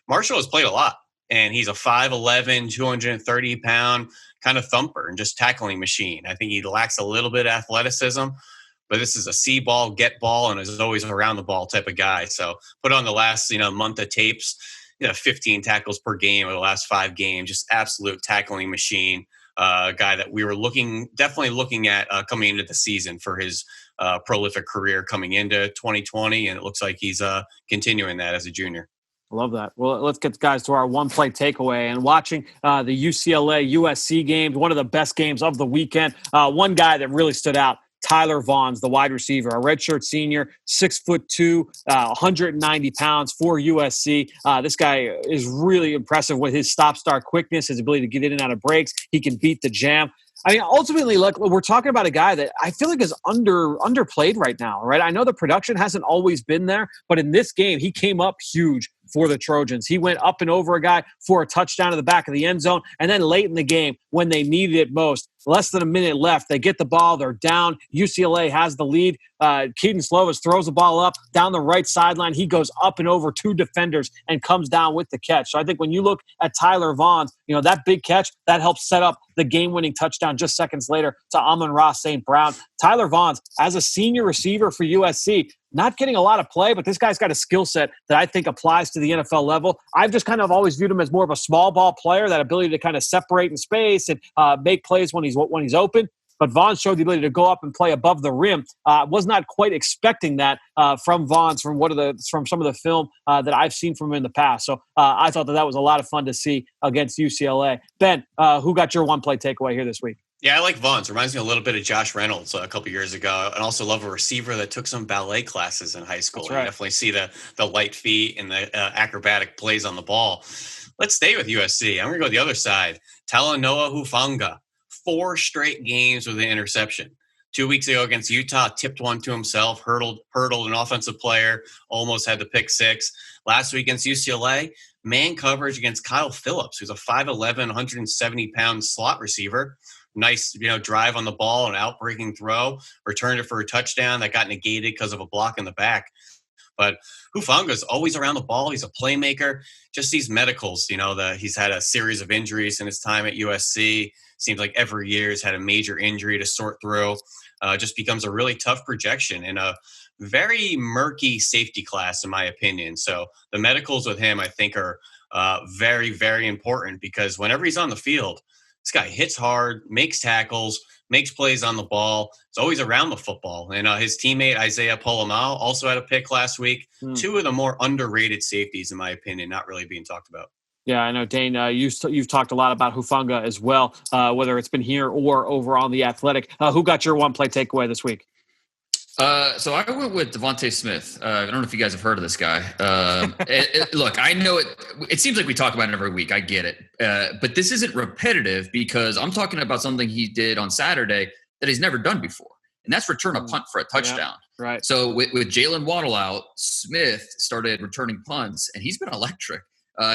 Marshall has played a lot. And he's a 5'11", 230-pound kind of thumper and just tackling machine. I think he lacks a little bit of athleticism, but this is a see ball, get ball, and is always around the ball type of guy. So put on the last, month of tapes, 15 tackles per game over the last 5 games, just absolute tackling machine. A guy that we were definitely looking at coming into the season for his prolific career coming into 2020. And it looks like he's continuing that as a junior.
Love that. Well, let's get guys to our one play takeaway. And watching the UCLA USC games, one of the best games of the weekend. One guy that really stood out, Tyler Vaughn's, the wide receiver, a redshirt senior, 6'2", 190 pounds for USC. This guy is really impressive with his stop-start quickness, his ability to get in and out of breaks. He can beat the jam. I mean, ultimately, look, we're talking about a guy that I feel like is underplayed right now, right? I know the production hasn't always been there, but in this game, he came up huge for the Trojans. He went up and over a guy for a touchdown to the back of the end zone. And then late in the game, when they needed it most, less than a minute left, they get the ball, they're down. UCLA has the lead. Keaton Slovis throws the ball up down the right sideline. He goes up and over 2 defenders and comes down with the catch. So I think when you look at Tyler Vaughn, that big catch, that helps set up the game-winning touchdown just seconds later to Amon-Ra St. Brown. Tyler Vaughn, as a senior receiver for USC, not getting a lot of play, but this guy's got a skill set that I think applies to the NFL level. I've just kind of always viewed him as more of a small ball player, that ability to kind of separate in space and make plays when he's open. But Vaughn showed the ability to go up and play above the rim. Was not quite expecting that from Vaughn from some of the film that I've seen from him in the past. So I thought that was a lot of fun to see against UCLA. Ben, who got your one play takeaway here this week?
Yeah, I like Vaughn's. Reminds me a little bit of Josh Reynolds a couple years ago. And also love a receiver that took some ballet classes in high school.
That's right.
You definitely see the light feet and the acrobatic plays on the ball. Let's stay with USC. I'm going to go the other side. Talanoa Hufanga, 4 straight games with an interception. 2 weeks ago against Utah, tipped one to himself, hurdled an offensive player, almost had the pick 6. Last week against UCLA, man coverage against Kyle Phillips, who's a 5'11", 170-pound slot receiver. Nice, drive on the ball, an out-breaking throw, returned it for a touchdown that got negated because of a block in the back. But Hufanga's always around the ball. He's a playmaker. Just these medicals, he's had a series of injuries in his time at USC. Seems like every year he's had a major injury to sort through. Just becomes a really tough projection in a very murky safety class, in my opinion. So the medicals with him, I think, are very, very important because whenever he's on the field, this guy hits hard, makes tackles, makes plays on the ball. It's always around the football. And his teammate, Isaiah Polamau, also had a pick last week. 2 of the more underrated safeties, in my opinion, not really being talked about.
Yeah, I know, Dane, you've talked a lot about Hufanga as well, whether it's been here or over on The Athletic. Who got your one play takeaway this week?
So I went with Devontae Smith. I don't know if you guys have heard of this guy. Look, I know it. It seems like we talk about it every week. I get it. But this isn't repetitive because I'm talking about something he did on Saturday that he's never done before. And that's return a punt for a touchdown.
Yeah, right.
So with Jalen Waddle out, Smith started returning punts, and he's been electric.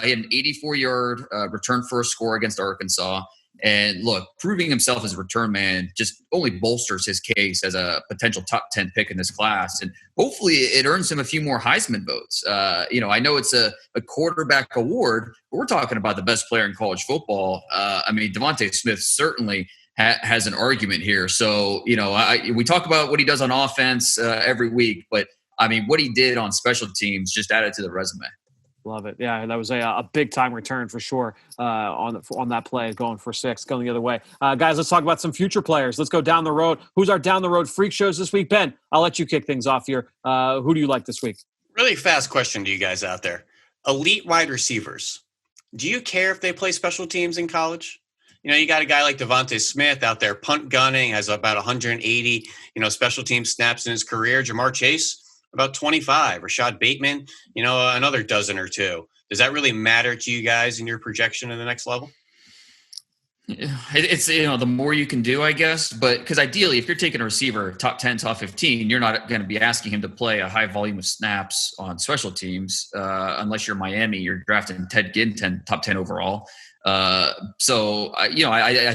He had an 84-yard return for a score against Arkansas. And look, proving himself as a return man just only bolsters his case as a potential top 10 pick in this class. And hopefully it earns him a few more Heisman votes. I know it's a quarterback award, but we're talking about the best player in college football. Devontae Smith certainly has an argument here. So, we talk about what he does on offense every week, but what he did on special teams just added to the resume.
Love it. Yeah, that was a big-time return for sure on that play, going for 6, going the other way. Guys, let's talk about some future players. Let's go down the road. Who's our down-the-road freak shows this week? Ben, I'll let you kick things off here. Who do you like this week?
Really fast question to you guys out there. Elite wide receivers. Do you care if they play special teams in college? You got a guy like Devontae Smith out there punt gunning, has about 180, special team snaps in his career. Jamar Chase, about 25. Rashad Bateman, another dozen or two. Does that really matter to you guys in your projection in the next level?
It's the more you can do, I guess. But because ideally, if you're taking a receiver top 10, top 15, you're not going to be asking him to play a high volume of snaps on special teams unless you're Miami. You're drafting Ted Ginn top 10 overall. I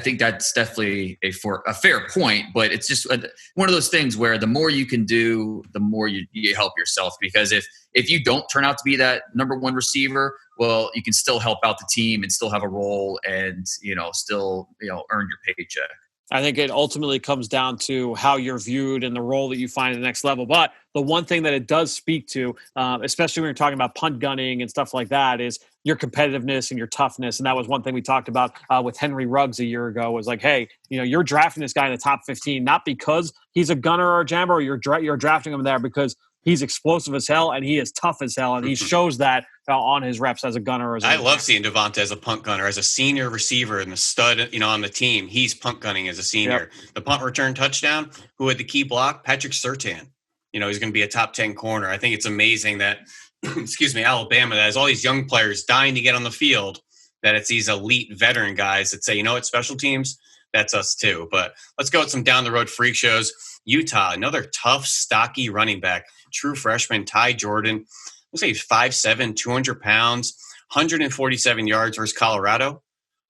think that's definitely a fair point, but it's just one of those things where the more you can do, the more you help yourself. Because if you don't turn out to be that number one receiver, well, you can still help out the team and still have a role and, still earn your paycheck.
I think it ultimately comes down to how you're viewed and the role that you find at the next level. But the one thing that it does speak to, especially when you're talking about punt gunning and stuff like that, is your competitiveness and your toughness. And that was one thing we talked about with Henry Ruggs a year ago, was like, hey, you're drafting this guy in the top 15, not because he's a gunner or a jammer, you're drafting him there because he's explosive as hell and he is tough as hell. And he shows that on his reps as a gunner. I
love seeing Devontae as a punt gunner, as a senior receiver and the stud, on the team. He's punt gunning as a senior. Yep. The punt return touchdown, who had the key block? Patrick Surtain. He's going to be a top 10 corner. I think it's amazing that, Alabama, that has all these young players dying to get on the field, that it's these elite veteran guys that say, special teams, that's us too. But let's go with some down the road freak shows. Utah, another tough, stocky running back, true freshman, Ty Jordan. Looks like he's 5'7", 200 pounds, 147 yards versus Colorado,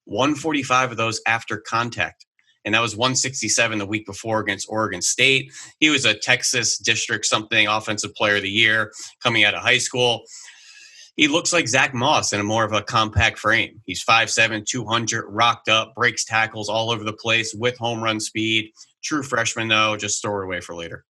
145 of those after contact. And that was 167 the week before against Oregon State. He was a Texas District something offensive player of the year coming out of high school. He looks like Zach Moss in a more of a compact frame. He's 5'7", 200, rocked up, breaks tackles all over the place with home run speed. True freshman, though, just store it away for later.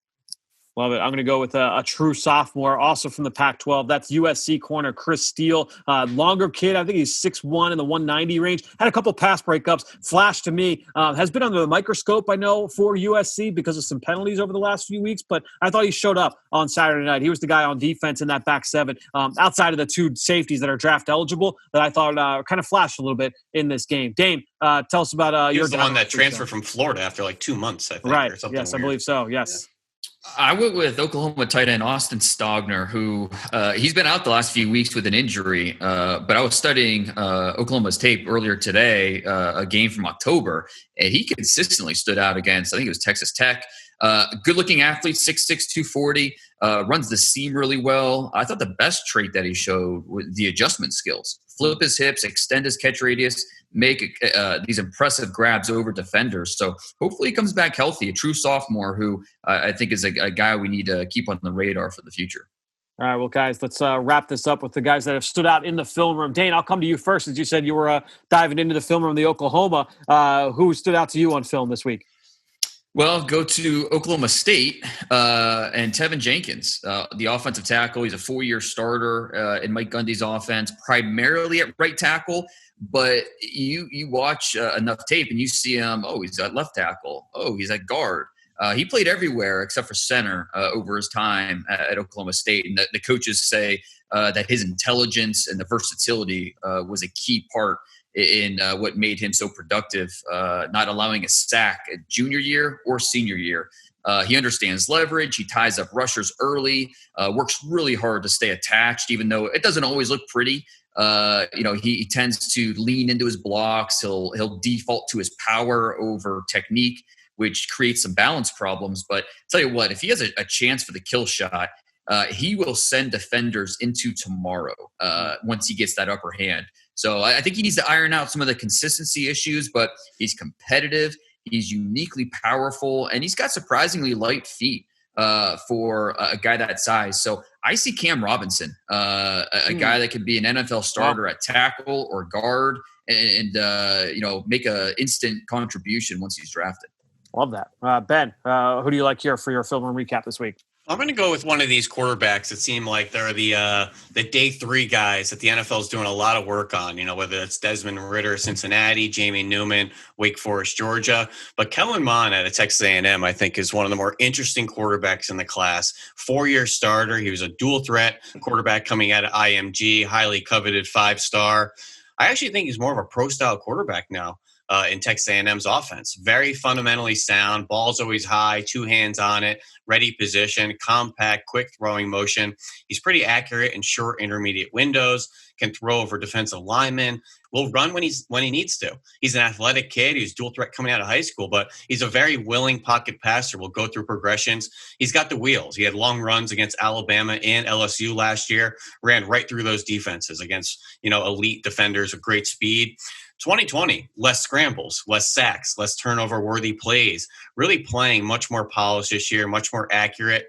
Love it. I'm going to go with a true sophomore, also from the Pac-12. That's USC corner Chris Steele. Longer kid. I think he's 6'1" in the 190 range. Had a couple pass breakups. Flash to me. Has been under the microscope, I know, for USC because of some penalties over the last few weeks. But I thought he showed up on Saturday night. He was the guy on defense in that back seven, outside of the two safeties that are draft eligible, that I thought kind of flashed a little bit in this game. Dane, tell us about
your the one that transferred from Florida after like 2 months, I think.
Right.
Or something
yes,
weird.
I believe so. Yes.
Yeah.
I went with Oklahoma tight end Austin Stogner, who he's been out the last few weeks with an injury. But I was studying Oklahoma's tape earlier today, a game from October, and he consistently stood out against, I think it was Texas Tech. Good-looking athlete, 6'6", 240, runs the seam really well. I thought the best trait that he showed was the adjustment skills. Flip his hips, extend his catch radius, make these impressive grabs over defenders. So hopefully he comes back healthy, a true sophomore who I think is a guy we need to keep on the radar for the future.
All right, well, guys, let's wrap this up with the guys that have stood out in the film room. Dane, I'll come to you first. As you said, you were diving into the film room of the Oklahoma. Who stood out to you on film this week?
Well, go to Oklahoma State and Tevin Jenkins, the offensive tackle. He's a 4-year starter in Mike Gundy's offense, primarily at right tackle. But you watch enough tape and you see him, he's at left tackle. He's at guard. He played everywhere except for center over his time at Oklahoma State. And the coaches say that his intelligence and the versatility was a key part in what made him so productive, not allowing a sack at junior year or senior year. He understands leverage. He ties up rushers early, works really hard to stay attached, even though it doesn't always look pretty. He tends to lean into his blocks. He'll default to his power over technique, which creates some balance problems. But tell you what, if he has a chance for the kill shot, he will send defenders into tomorrow once he gets that upper hand. So I think he needs to iron out some of the consistency issues, but he's competitive. He's uniquely powerful, and he's got surprisingly light feet for a guy that size. So I see Cam Robinson, a guy that could be an NFL starter at tackle or guard and make an instant contribution once he's drafted.
Love that. Ben, who do you like here for your film and recap this week?
I'm going to go with one of these quarterbacks that seem like they're the day 3 guys that the NFL is doing a lot of work on, whether it's Desmond Ridder, Cincinnati, Jamie Newman, Wake Forest, Georgia. But Kellen Mond out of Texas A&M, I think, is one of the more interesting quarterbacks in the class. 4-year starter. He was a dual threat quarterback coming out of IMG, highly coveted 5-star. I actually think he's more of a pro-style quarterback now. In Texas A&M's offense. Very fundamentally sound, ball's always high, 2 hands on it, ready position, compact, quick throwing motion. He's pretty accurate in short intermediate windows, can throw over defensive linemen, will run when he needs to. He's an athletic kid. He's dual threat coming out of high school, but he's a very willing pocket passer, will go through progressions. He's got the wheels. He had long runs against Alabama and LSU last year, ran right through those defenses against, elite defenders with great speed. 2020, less scrambles, less sacks, less turnover-worthy plays, really playing much more polished this year, much more accurate.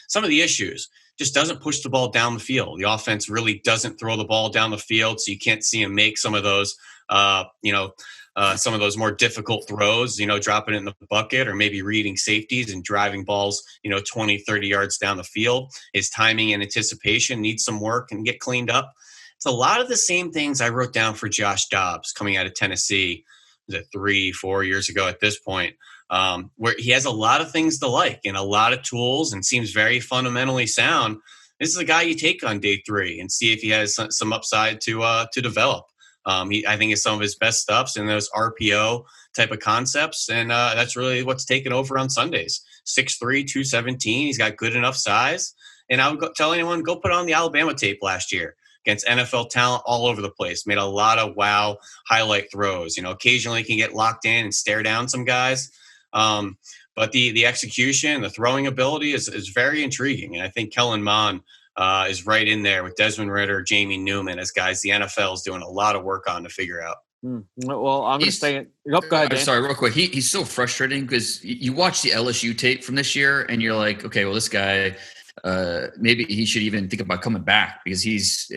Some of the issues, just doesn't push the ball down the field. The offense really doesn't throw the ball down the field, so you can't see him make some of those, some of those more difficult throws, dropping it in the bucket or maybe reading safeties and driving balls, 20, 30 yards down the field. His timing and anticipation needs some work and get cleaned up. It's a lot of the same things I wrote down for Josh Dobbs coming out of Tennessee. Was it 3-4 years ago at this point, where he has a lot of things to like and a lot of tools and seems very fundamentally sound. This is a guy you take on day 3 and see if he has some upside to develop. I think it's some of his best stuffs in those RPO type of concepts, and that's really what's taken over on Sundays. 6'3", 217. He's got good enough size, and I would tell anyone, go put on the Alabama tape last year. Against NFL talent all over the place. Made a lot of wow highlight throws. Occasionally can get locked in and stare down some guys. But the execution, the throwing ability is very intriguing. And I think Kellen Mond is right in there with Desmond Ridder, Jamie Newman as guys the NFL is doing a lot of work on to figure out.
Well, I'm going to stay – go ahead, Dan.
Sorry, real quick. He's so frustrating because you watch the LSU tape from this year and you're like, okay, well, this guy – maybe he should even think about coming back because he's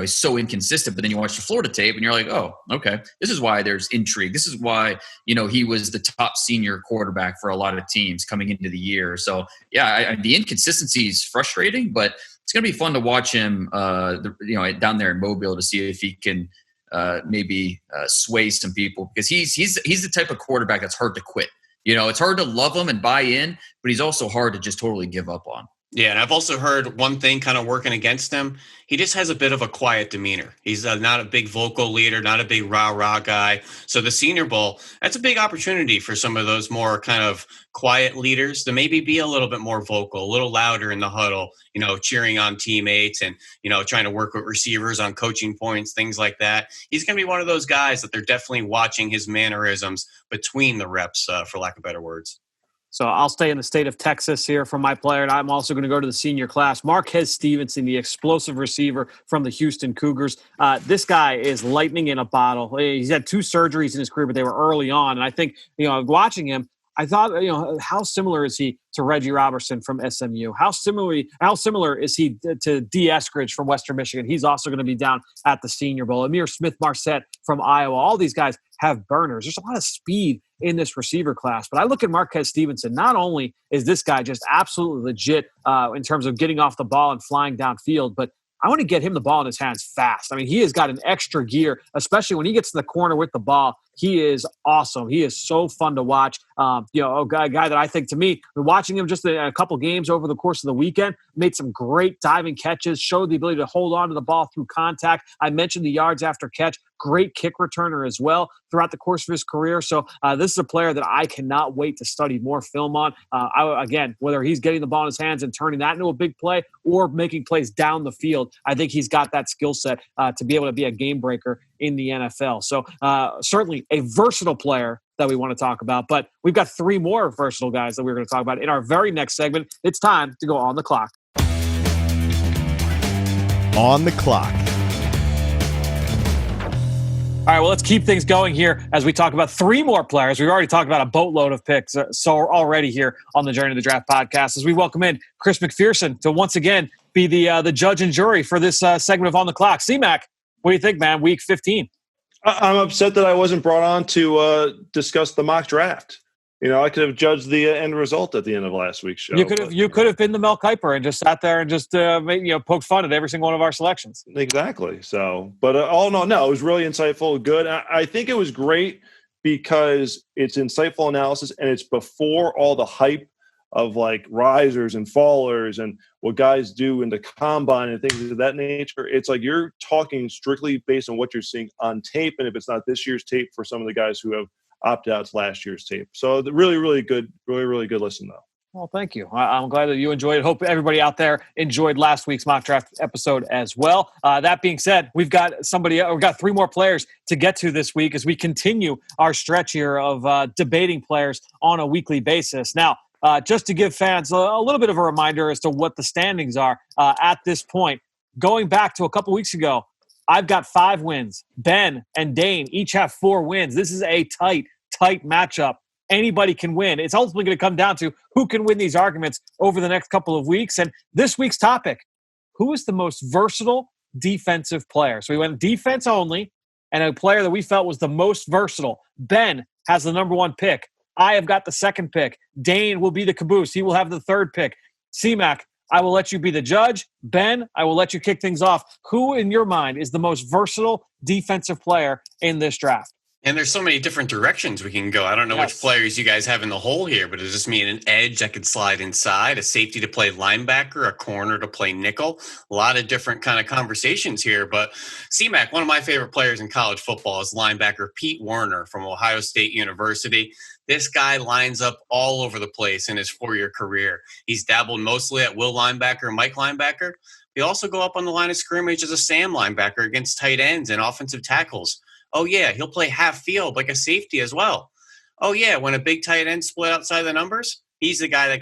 so inconsistent. But then you watch the Florida tape and you're like, oh, okay, this is why there's intrigue. This is why, he was the top senior quarterback for a lot of teams coming into the year. So yeah, the inconsistency is frustrating, but it's going to be fun to watch him, down there in Mobile to see if he can maybe sway some people because he's the type of quarterback that's hard to quit. It's hard to love him and buy in, but he's also hard to just totally give up on.
Yeah, and I've also heard one thing kind of working against him. He just has a bit of a quiet demeanor. He's not a big vocal leader, not a big rah-rah guy. So the Senior Bowl, that's a big opportunity for some of those more kind of quiet leaders to maybe be a little bit more vocal, a little louder in the huddle, cheering on teammates and, trying to work with receivers on coaching points, things like that. He's going to be one of those guys that they're definitely watching his mannerisms between the reps, for lack of better words.
So I'll stay in the state of Texas here for my player, and I'm also going to go to the senior class. Marquez Stevenson, the explosive receiver from the Houston Cougars. This guy is lightning in a bottle. He's had 2 surgeries in his career, but they were early on. And I think, watching him, I thought, how similar is he to Reggie Robertson from SMU? How similar is he to D. Eskridge from Western Michigan? He's also going to be down at the Senior Bowl. Amir Smith-Marset from Iowa. All these guys have burners. There's a lot of speed in this receiver class. But I look at Marquez Stevenson. Not only is this guy just absolutely legit in terms of getting off the ball and flying downfield, but I want to get him the ball in his hands fast. I mean, he has got an extra gear, especially when he gets to the corner with the ball. He is awesome. He is so fun to watch. A guy that I think, to me, watching him just a couple games over the course of the weekend, made some great diving catches, showed the ability to hold on to the ball through contact. I mentioned the yards after catch, great kick returner as well throughout the course of his career. So this is a player that I cannot wait to study more film on. Again, whether he's getting the ball in his hands and turning that into a big play or making plays down the field, I think he's got that skill set to be able to be a game breaker in the NFL. So certainly a versatile player that we want to talk about. But we've got three more versatile guys that we're going to talk about in our very next segment. It's time to go on the clock.
On the clock.
All right, well, let's keep things going here as we talk about three more players. We've already talked about a boatload of picks already here on the Journey to the Draft podcast as we welcome in Chris Mcpherson to once again be the judge and jury for this segment of On the Clock. C-Mac, what do you think, man? Week 15.
I'm upset that I wasn't brought on to discuss the mock draft. I could have judged the end result at the end of last week's show.
You could have been the Mel Kiper and just sat there and just poked fun at every single one of our selections.
Exactly. So, but all in all, no, it was really insightful, good. I think it was great because it's insightful analysis and it's before all the hype of like risers and fallers and what guys do in the combine and things of that nature. It's like you're talking strictly based on what you're seeing on tape, and if it's not this year's tape, for some of the guys who have opt-outs last year's tape. So really, really good listen, though.
Well, thank you. I'm glad that you enjoyed it. Hope everybody out there enjoyed last week's mock draft episode as well. That being said, we've got three more players to get to this week as we continue our stretch here of debating players on a weekly basis. Now, just to give fans a little bit of a reminder as to what the standings are at this point, going back to a couple weeks ago, I've got 5 wins. Ben and Dane each have 4 wins. This is a tight matchup. Anybody can win. It's ultimately going to come down to who can win these arguments over the next couple of weeks. And this week's topic, who is the most versatile defensive player? So we went defense only, and a player that we felt was the most versatile. Ben has the number 1 pick. I have got the 2nd pick. Dane will be the caboose. He will have the 3rd pick. C-Mac, I will let you be the judge. Ben, I will let you kick things off. Who, in your mind, is the most versatile defensive player in this draft?
And there's so many different directions we can go. I don't know which players you guys have in the hole here, but does this mean an edge that could slide inside, a safety to play linebacker, a corner to play nickel? A lot of different kind of conversations here. But C-Mac, one of my favorite players in college football is linebacker Pete Werner from Ohio State University. This guy lines up all over the place in his 4-year career. He's dabbled mostly at will linebacker, Mike linebacker. He also go up on the line of scrimmage as a Sam linebacker against tight ends and offensive tackles. Oh, yeah, he'll play half field like a safety as well. Oh, yeah, when a big tight end split outside the numbers, he's the guy that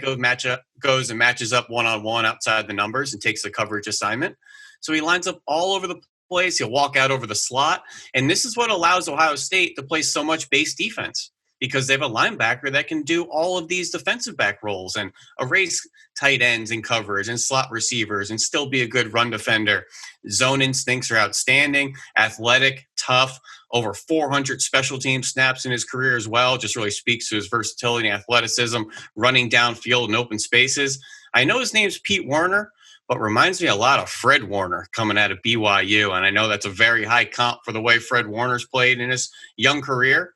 goes and matches up one-on-one outside the numbers and takes the coverage assignment. So he lines up all over the place. He'll walk out over the slot. And this is what allows Ohio State to play so much base defense, because they have a linebacker that can do all of these defensive back roles and erase tight ends in coverage and slot receivers and still be a good run defender. Zone instincts are outstanding, athletic, tough, over 400 special team snaps in his career as well. Just really speaks to his versatility and athleticism, running downfield in open spaces. I know his name's Pete Werner, but reminds me a lot of Fred Warner coming out of BYU. And I know that's a very high comp for the way Fred Warner's played in his young career.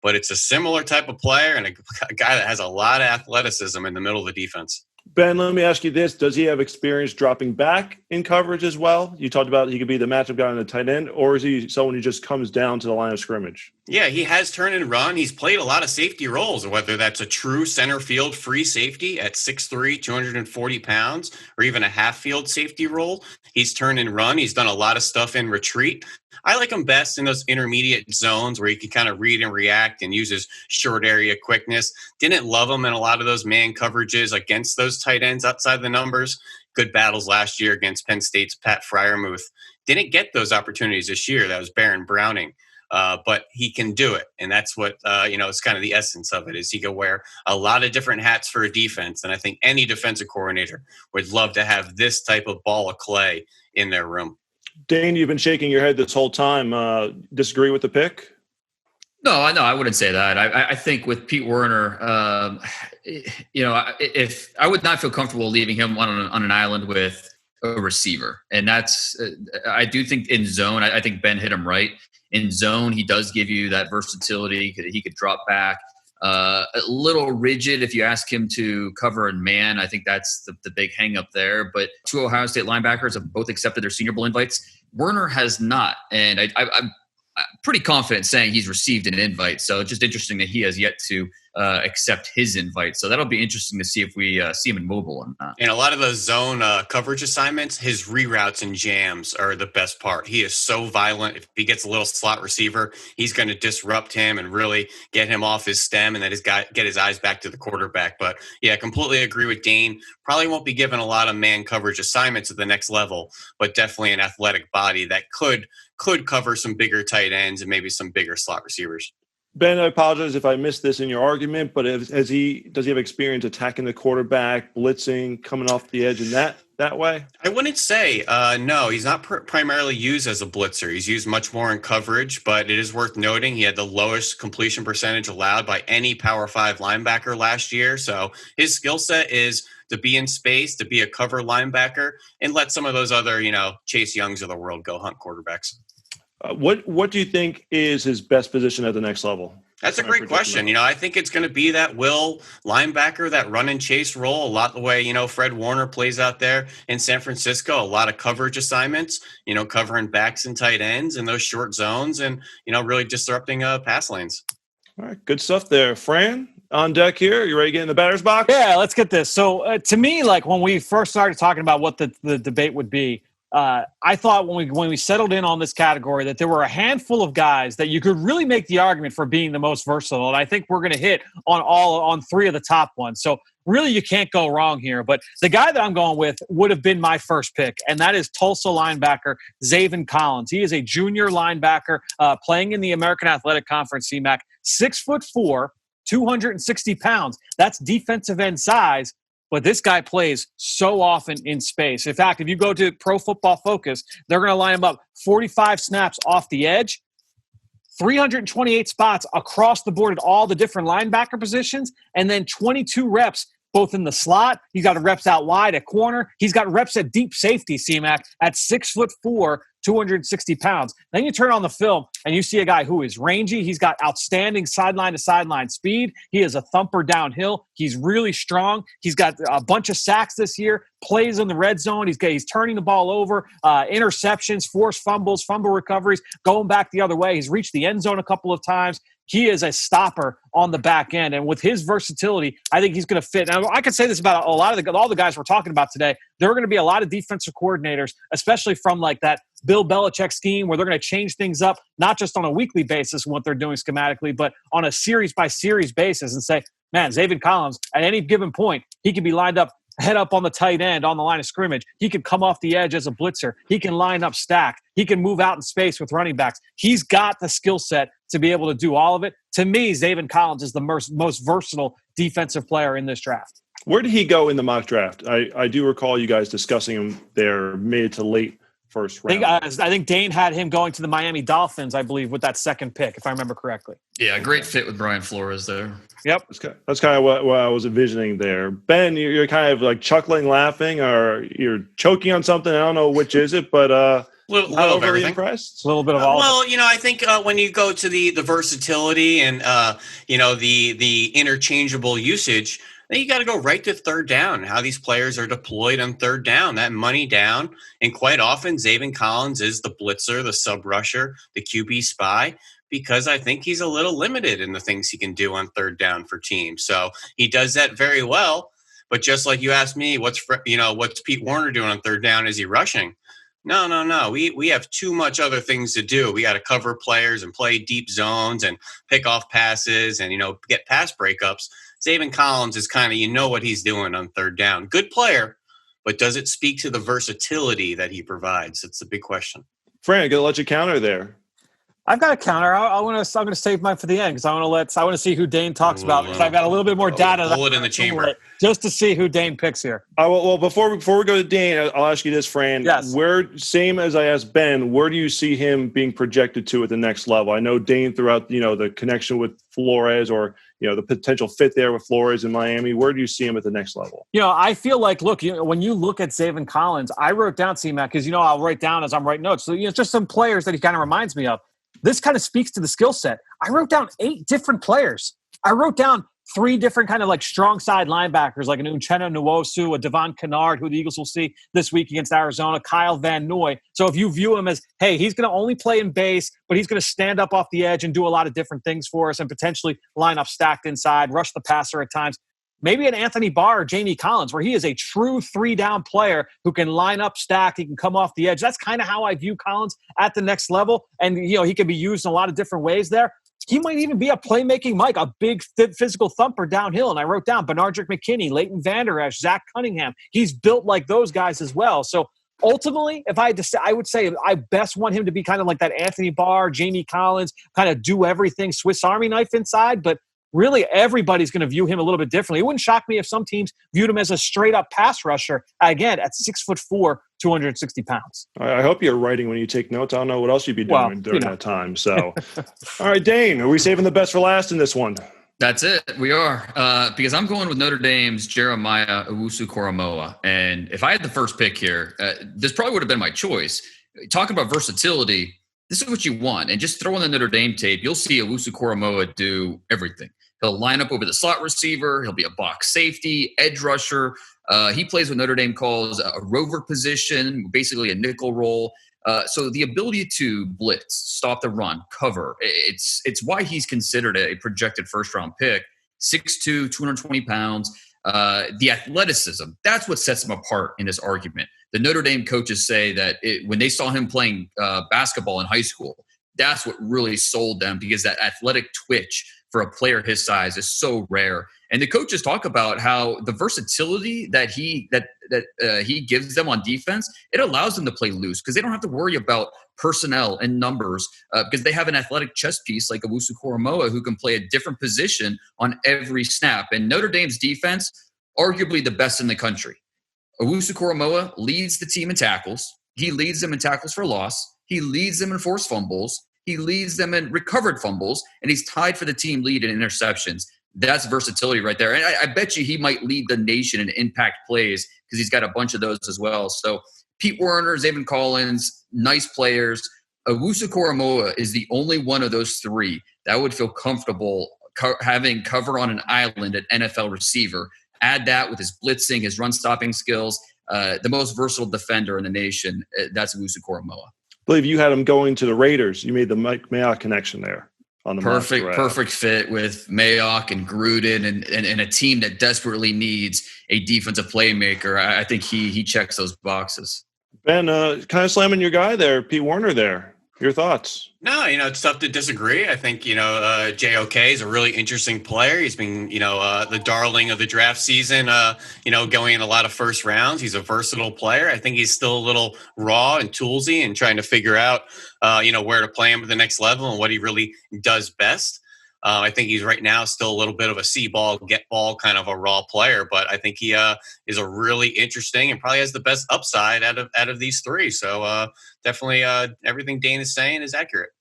But it's a similar type of player and a guy that has a lot of athleticism in the middle of the defense.
Ben, let me ask you this. Does he have experience dropping back in coverage as well? You talked about he could be the matchup guy on the tight end, or is he someone who just comes down to the line of scrimmage?
Yeah, he has turn and run. He's played a lot of safety roles, whether that's a true center field free safety at 6'3", 240 pounds, or even a half field safety role. He's turn and run. He's done a lot of stuff in retreat. I like him best in those intermediate zones where he can kind of read and react and use his short area quickness. Didn't love him in a lot of those man coverages against those tight ends outside the numbers. Good battles last year against Penn State's Pat Freiermuth. Didn't get those opportunities this year. That was Baron Browning. But he can do it. And that's what, it's kind of the essence of it, is he can wear a lot of different hats for a defense. And I think any defensive coordinator would love to have this type of ball of clay in their room.
Dane, you've been shaking your head this whole time. Disagree with the pick?
No, I wouldn't say that. I think with Pete Werner, if I would not feel comfortable leaving him on an island with a receiver. And that's, I do think in zone, I think Ben hit him right. In zone, he does give you that versatility. He could drop back. A little rigid if you ask him to cover in man. I think that's the big hang up there. But 2 Ohio State linebackers have both accepted their Senior Bowl invites. Werner has not. And pretty confident saying he's received an invite. So just interesting that he has yet to accept his invite. So that'll be interesting to see if we see him in mobile or not.
And a lot of the zone coverage assignments, his reroutes and jams are the best part. He is so violent. If he gets a little slot receiver, he's going to disrupt him and really get him off his stem and then get his eyes back to the quarterback. But yeah, I completely agree with Dane. Probably won't be given a lot of man coverage assignments at the next level, but definitely an athletic body that could cover some bigger tight ends and maybe some bigger slot receivers.
Ben, I apologize if I missed this in your argument, but does he have experience attacking the quarterback, blitzing, coming off the edge in that way?
I wouldn't say. No, he's not primarily used as a blitzer. He's used much more in coverage, but it is worth noting he had the lowest completion percentage allowed by any Power 5 linebacker last year. So his skill set is to be in space, to be a cover linebacker, and let some of those other, Chase Youngs of the world go hunt quarterbacks.
What do you think is his best position at the next level?
That's a great question. I think it's going to be that will linebacker, that run and chase role, a lot the way, Fred Werner plays out there in San Francisco, a lot of coverage assignments, covering backs and tight ends in those short zones and, really disrupting pass lanes.
All right, good stuff there. Fran, on deck here. You ready to get in the batter's box?
Yeah, let's get this. So to me, like when we first started talking about what the debate would be, I thought when we settled in on this category that there were a handful of guys that you could really make the argument for being the most versatile. And I think we're going to hit on three of the top ones. So really you can't go wrong here. But the guy that I'm going with would have been my first pick, and that is Tulsa linebacker Zavin Collins. He is a junior linebacker playing in the American Athletic Conference, CMAC, 6'4", 260 pounds. That's defensive end size. But this guy plays so often in space. In fact, if you go to Pro Football Focus, they're going to line him up 45 snaps off the edge, 328 spots across the board at all the different linebacker positions, and then 22 reps both in the slot. He's got reps out wide at corner. He's got reps at deep safety, CMAC, at 6'4", 260 pounds. Then you turn on the film and you see a guy who is rangy. He's got outstanding sideline to sideline speed. He is a thumper downhill. He's really strong. He's got a bunch of sacks this year, plays in the red zone. He's turning the ball over, interceptions, forced fumbles, fumble recoveries, going back the other way. He's reached the end zone a couple of times. He is a stopper on the back end. And with his versatility, I think he's going to fit. Now, I could say this about all the guys we're talking about today. There are going to be a lot of defensive coordinators, especially from like that Bill Belichick scheme where they're going to change things up, not just on a weekly basis and what they're doing schematically, but on a series-by-series basis and say, man, Zavin Collins, at any given point, he can be lined up head up on the tight end on the line of scrimmage. He can come off the edge as a blitzer. He can line up stack. He can move out in space with running backs. He's got the skill set to be able to do all of it. To me, Zavin Collins is the most versatile defensive player in this draft.
Where did he go in the mock draft? I do recall you guys discussing him there mid to late first round.
I think Dane had him going to the Miami Dolphins, I believe, with that second pick, if I remember correctly.
Yeah, great fit with Brian Flores there.
Yep.
That's kind of what I was envisioning there. Ben, you're kind of like chuckling, laughing, or you're choking on something. I don't know which is it, but
little of everything.
Impressed?
A little bit of all.
Well, I think when you go to the versatility and the interchangeable usage, then you got to go right to third down. How these players are deployed on third down, that money down, and quite often Zavin Collins is the blitzer, the sub rusher, the QB spy. Because I think he's a little limited in the things he can do on third down for teams. So he does that very well. But just like you asked me, what's Pete Werner doing on third down? Is he rushing? No. We have too much other things to do. We got to cover players and play deep zones and pick off passes and, get pass breakups. Zavin Collins is kind of, what he's doing on third down. Good player, but does it speak to the versatility that he provides? It's a big question.
Fran, I'm going to let you counter there.
I've got a counter. I'm going to save mine for the end because I want to see who Dane talks about because I've got a little bit more data.
Hold it in the chamber
just to see who Dane picks here.
Well, before we go to Dane, I'll ask you this, Fran.
Yes.
Same as I asked Ben, where do you see him being projected to at the next level? I know Dane throughout the connection with Flores or the potential fit there with Flores in Miami. Where do you see him at the next level?
I feel like, look, when you look at Zavin Collins, I wrote down CMAC because I'll write down as I'm writing notes. So just some players that he kind of reminds me of. This kind of speaks to the skill set. I wrote down 8 different players. I wrote down three different kind of like strong side linebackers, like an Uchenna Nwosu, a Devon Kennard, who the Eagles will see this week against Arizona, Kyle Van Noy. So if you view him as, hey, he's going to only play in base, but he's going to stand up off the edge and do a lot of different things for us and potentially line up stacked inside, rush the passer at times. Maybe an Anthony Barr or Jamie Collins, where he is a true 3-down player who can line up stacked. He can come off the edge. That's kind of how I view Collins at the next level. And, he can be used in a lot of different ways there. He might even be a playmaking Mike, a big physical thumper downhill. And I wrote down Benardrick McKinney, Leighton Vander Esch, Zach Cunningham. He's built like those guys as well. So ultimately, if I had to say, I would say I best want him to be kind of like that Anthony Barr, Jamie Collins, kind of do everything, Swiss Army knife inside. But really, everybody's going to view him a little bit differently. It wouldn't shock me if some teams viewed him as a straight-up pass rusher, again, at 6'4", 260 pounds.
I hope you're writing when you take notes. I don't know what else you'd be doing during that time. So, all right, Dane, are we saving the best for last in this one?
That's it. We are. Because I'm going with Notre Dame's Jeremiah Owusu-Koramoah. And if I had the first pick here, this probably would have been my choice. Talking about versatility, this is what you want. And just throw in the Notre Dame tape, you'll see Owusu-Koramoah do everything. He'll line up over the slot receiver. He'll be a box safety, edge rusher. He plays what Notre Dame calls a rover position, basically a nickel role. So the ability to blitz, stop the run, cover, it's why he's considered a projected first-round pick. 6'2", 220 pounds. The athleticism, that's what sets him apart in this argument. The Notre Dame coaches say that when they saw him playing basketball in high school, that's what really sold them, because that athletic twitch for a player his size is so rare. And the coaches talk about how the versatility that he gives them on defense, it allows them to play loose because they don't have to worry about personnel and numbers because they have an athletic chess piece like Owusu-Koramoah who can play a different position on every snap. And Notre Dame's defense, arguably the best in the country. Owusu-Koramoah leads the team in tackles. He leads them in tackles for loss. He leads them in forced fumbles. He leads them in recovered fumbles, and he's tied for the team lead in interceptions. That's versatility right there. And I bet you he might lead the nation in impact plays because he's got a bunch of those as well. So Pete Werner, Zavin Collins, nice players. Owusu-Koramoah is the only one of those three that would feel comfortable having cover on an island at NFL receiver. Add that with his blitzing, his run-stopping skills, the most versatile defender in the nation. That's Owusu-Koramoah.
I believe you had him going to the Raiders. You made the Mike Mayock connection there on the
perfect fit with Mayock and Gruden and a team that desperately needs a defensive playmaker. I think he checks those boxes.
Ben, kind of slamming your guy there, Pete Werner there. Your thoughts?
No, it's tough to disagree. I think, JOK is a really interesting player. He's been, the darling of the draft season, going in a lot of first rounds. He's a versatile player. I think he's still a little raw and toolsy and trying to figure out, where to play him at the next level and what he really does best. I think he's right now still a little bit of a see ball, get ball kind of a raw player, but I think he is a really interesting and probably has the best upside out of these three. So definitely everything Dane is saying is accurate.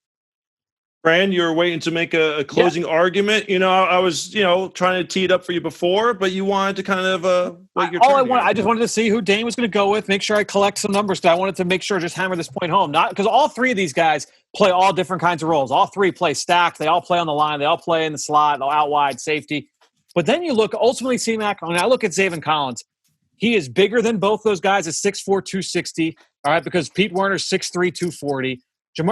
Fran, you were waiting to make a closing argument. I was, trying to tee it up for you before, but you wanted to kind of
I just wanted to see who Dane was going to go with, make sure I collect some numbers. I wanted to make sure just hammer this point home. Not because all three of these guys play all different kinds of roles. All three play stacked. They all play on the line. They all play in the slot, out wide, safety. But then you look ultimately, C-Mac, when I look at Zavin Collins, he is bigger than both those guys at 6'4", 260. All right, because Pete Werner's 6'3", 240.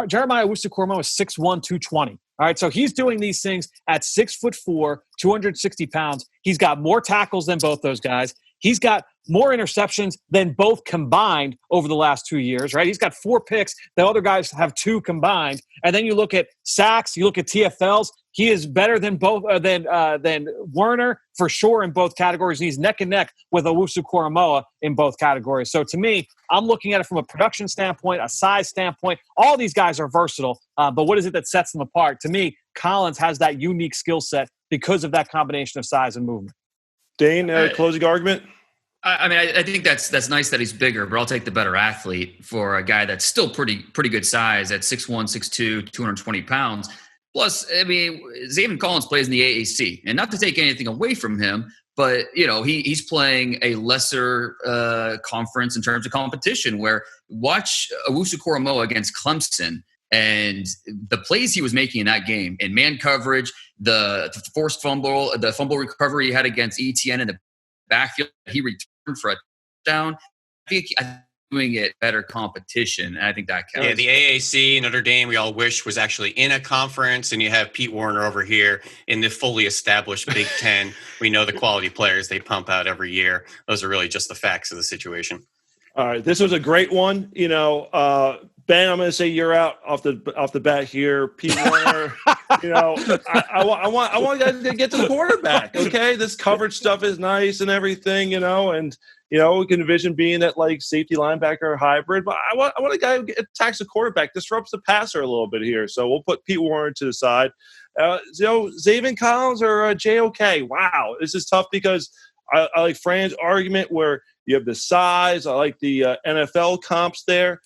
Jeremiah Owusu-Koramoah is 6'1", 220. All right, so he's doing these things at 6'4", 260 pounds. He's got more tackles than both those guys. He's got more interceptions than both combined over the last 2 years, right? He's got 4 picks. The other guys have 2 combined. And then you look at sacks, you look at TFLs. He is better than both than Werner for sure in both categories. And he's neck and neck with Owusu-Koramoah in both categories. So to me, I'm looking at it from a production standpoint, a size standpoint. All these guys are versatile, but what is it that sets them apart? To me, Collins has that unique skill set because of that combination of size and movement.
Dane, closing argument?
I think that's nice that he's bigger, but I'll take the better athlete for a guy that's still pretty good size at 6'1", 6'2", 220 pounds. Plus, Zavin Collins plays in the AAC, and not to take anything away from him, but he's playing a lesser conference in terms of competition. Where watch Owusu-Koramoah against Clemson And the plays he was making in that game, in man coverage, the forced fumble, the fumble recovery he had against ETN in the backfield, he returned for a touchdown. I think doing it better competition, and I think that counts.
Yeah, the AAC, Notre Dame, we all wish was actually in a conference, and you have Pete Werner over here in the fully established Big Ten. We know the quality players they pump out every year. Those are really just the facts of the situation.
All right, this was a great one. Ben, I'm going to say you're out off the bat here. Pete Werner, I want you guys to get to the quarterback. Okay, this coverage stuff is nice and everything, and we can envision being that like safety linebacker hybrid. But I want a guy who attacks the quarterback, disrupts the passer a little bit here. So we'll put Pete Werner to the side. Zavin Collins or JOK. Wow, this is tough because I like Fran's argument where you have the size. I like the NFL comps there.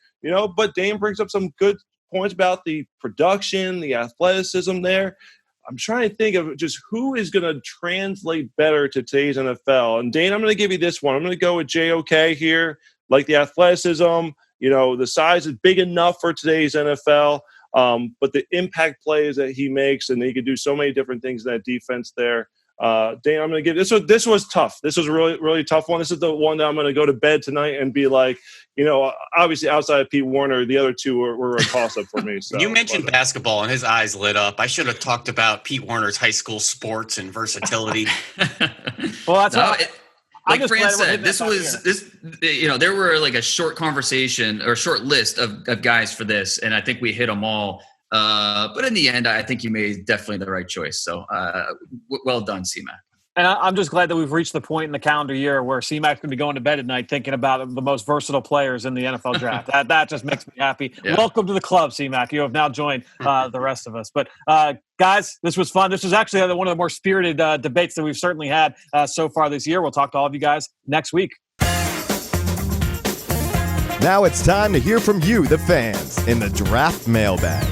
But Dane brings up some good points about the production, the athleticism there. I'm trying to think of just who is going to translate better to today's NFL. And Dane, I'm going to give you this one. I'm going to go with JOK here. Like the athleticism, the size is big enough for today's NFL. But the impact plays that he makes, and he can do so many different things in that defense there. Dane, I'm going to give this. This was tough. This was a really, really tough one. This is the one that I'm going to go to bed tonight and be like, obviously outside of Pete Werner, the other two were a toss-up for me. So
you mentioned basketball, and his eyes lit up. I should have talked about Pete Werner's high school sports and versatility.
Well, that's
like Fran said, there were like a short conversation or a short list of guys for this, and I think we hit them all. But in the end, I think you made definitely the right choice. So well done, C-Mac.
And I'm just glad that we've reached the point in the calendar year where C-Mac's going to be going to bed at night thinking about the most versatile players in the NFL draft. That just makes me happy. Yeah. Welcome to the club, C-Mac. You have now joined the rest of us. But guys, this was fun. This was actually one of the more spirited debates that we've certainly had so far this year. We'll talk to all of you guys next week.
Now it's time to hear from you, the fans, in the Draft Mailbag.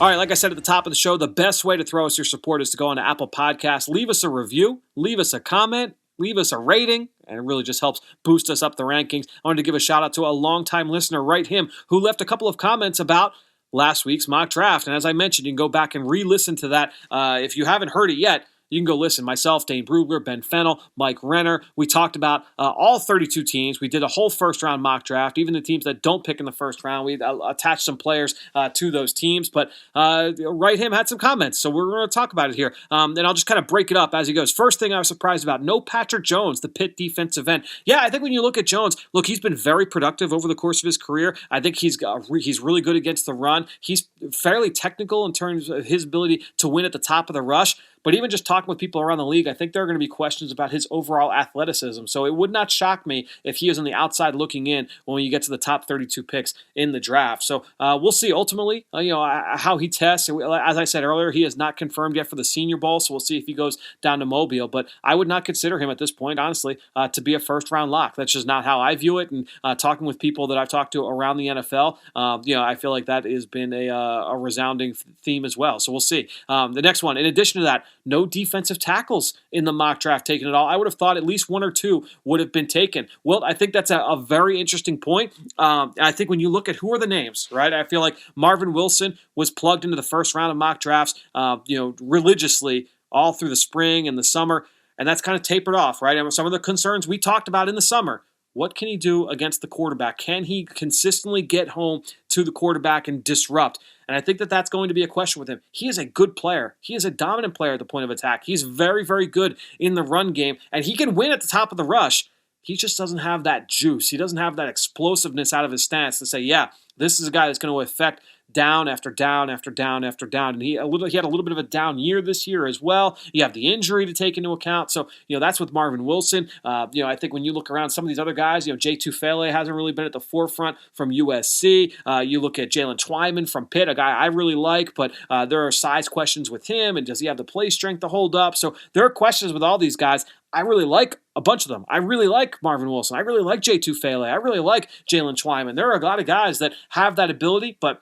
All right, like I said at the top of the show, the best way to throw us your support is to go on to Apple Podcasts, leave us a review, leave us a comment, leave us a rating, and it really just helps boost us up the rankings. I wanted to give a shout out to a longtime listener, Write Him, who left a couple of comments about last week's mock draft. And as I mentioned, you can go back and re-listen to that. If you haven't heard it yet, you can go listen. Myself, Dane Brugler, Ben Fennell, Mike Renner. We talked about all 32 teams. We did a whole first-round mock draft. Even the teams that don't pick in the first round, we attached some players to those teams. But Write Him had some comments, so we're going to talk about it here. And I'll just kind of break it up as he goes. First thing I was surprised about, no Patrick Jones, the Pitt defensive end. Yeah, I think when you look at Jones, look, he's been very productive over the course of his career. I think he's really good against the run. He's fairly technical in terms of his ability to win at the top of the rush. But even just talking with people around the league, I think there are going to be questions about his overall athleticism. So it would not shock me if he is on the outside looking in when you get to the top 32 picks in the draft. So we'll see ultimately, how he tests. As I said earlier, he is not confirmed yet for the Senior Bowl, so we'll see if he goes down to Mobile. But I would not consider him at this point, honestly, to be a first-round lock. That's just not how I view it. And talking with people that I've talked to around the NFL, I feel like that has been a resounding theme as well. So we'll see. The next one, in addition to that, no defensive tackles in the mock draft taken at all. I would have thought at least one or two would have been taken. Well, I think that's a very interesting point. I think when you look at who are the names, right? I feel like Marvin Wilson was plugged into the first round of mock drafts, religiously all through the spring and the summer, and that's kind of tapered off, right? And some of the concerns we talked about in the summer. What can he do against the quarterback? Can he consistently get home to the quarterback and disrupt? And I think that that's going to be a question with him. He is a good player. He is a dominant player at the point of attack. He's very, very good in the run game, and he can win at the top of the rush. He just doesn't have that juice. He doesn't have that explosiveness out of his stance to say, yeah, this is a guy that's going to affect down after down after down after down. And he had a little bit of a down year this year as well. You have the injury to take into account. So, that's with Marvin Wilson. I think when you look around some of these other guys, Jay Tufele hasn't really been at the forefront from USC. You look at Jalen Twyman from Pitt, a guy I really like, but there are size questions with him, and does he have the play strength to hold up? So there are questions with all these guys. I really like a bunch of them. I really like Marvin Wilson. I really like Jay Tufele. I really like Jalen Twyman. There are a lot of guys that have that ability, but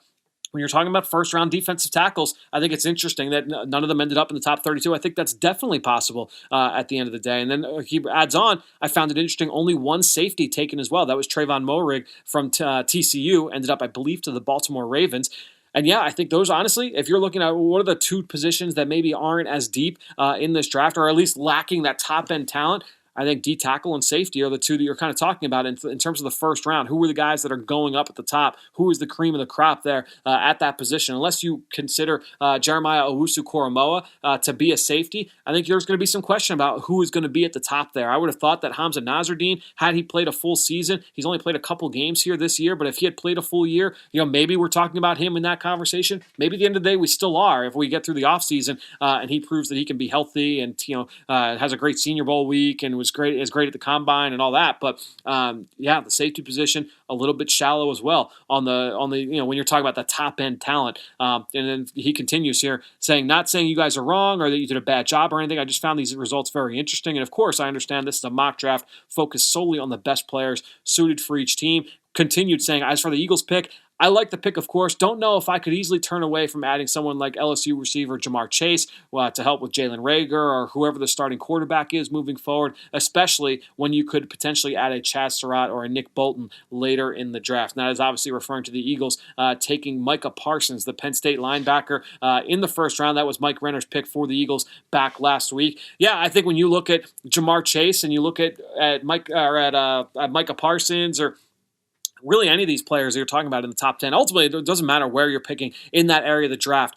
when you're talking about first-round defensive tackles, I think it's interesting that none of them ended up in the top 32. I think that's definitely possible at the end of the day. And then he adds on, I found it interesting, only one safety taken as well. That was Trayvon Moehrig from TCU, ended up, I believe, to the Baltimore Ravens. And yeah, I think those, honestly, if you're looking at what are the two positions that maybe aren't as deep in this draft, or at least lacking that top-end talent, I think D tackle and safety are the two that you're kind of talking about in terms of the first round. Who are the guys that are going up at the top? Who is the cream of the crop there at that position? Unless you consider Jeremiah Owusu-Koramoah to be a safety, I think there's going to be some question about who is going to be at the top there. I would have thought that Hamza Nasruddin, had he played a full season, he's only played a couple games here this year, but if he had played a full year, maybe we're talking about him in that conversation. Maybe at the end of the day, we still are if we get through the offseason and he proves that he can be healthy and has a great Senior Bowl week and was great at the combine and all that. But the safety position a little bit shallow as well on the when you're talking about the top end talent. And then he continues here not saying you guys are wrong or that you did a bad job or anything. I just found these results very interesting. And of course, I understand this is a mock draft focused solely on the best players suited for each team. Continued saying, as for the Eagles pick, I like the pick, of course. Don't know if I could easily turn away from adding someone like LSU receiver Jamar Chase to help with Jalen Reagor or whoever the starting quarterback is moving forward, especially when you could potentially add a Chaz Surratt or a Nick Bolton later in the draft. And that is obviously referring to the Eagles taking Micah Parsons, the Penn State linebacker, in the first round. That was Mike Renner's pick for the Eagles back last week. Yeah, I think when you look at Jamar Chase and you look at Micah Parsons or really any of these players that you're talking about in the top 10, ultimately it doesn't matter where you're picking in that area of the draft.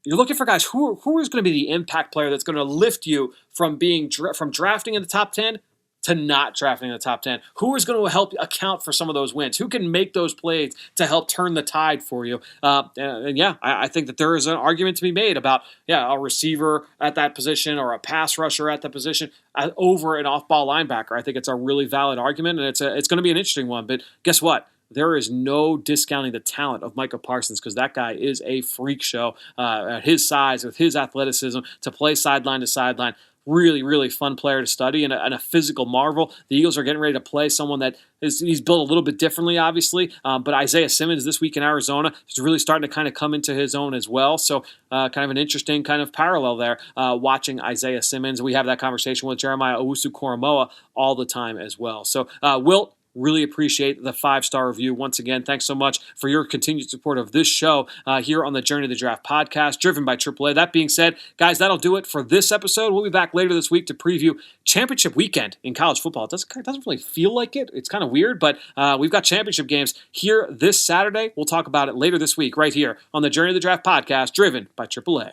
You're looking for guys who is going to be the impact player that's going to lift you from being from drafting in the top 10 to not drafting in the top 10. Who is going to help account for some of those wins? Who can make those plays to help turn the tide for you? I think that there is an argument to be made about a receiver at that position or a pass rusher at that position over an off-ball linebacker. I think it's a really valid argument, and it's going to be an interesting one. But guess what? There is no discounting the talent of Micah Parsons because that guy is a freak show at his size, with his athleticism, to play sideline to sideline. Really, really fun player to study and a physical marvel. The Eagles are getting ready to play someone that he's built a little bit differently, obviously, but Isaiah Simmons this week in Arizona is really starting to kind of come into his own as well. So kind of an interesting kind of parallel there watching Isaiah Simmons. We have that conversation with Jeremiah Owusu-Koramoah all the time as well. So, Wilt, really appreciate the 5-star review. Once again, thanks so much for your continued support of this show here on the Journey to the Draft podcast, driven by AAA. That being said, guys, that'll do it for this episode. We'll be back later this week to preview championship weekend in college football. It doesn't really feel like it. It's kind of weird, but we've got championship games here this Saturday. We'll talk about it later this week right here on the Journey to the Draft podcast, driven by AAA.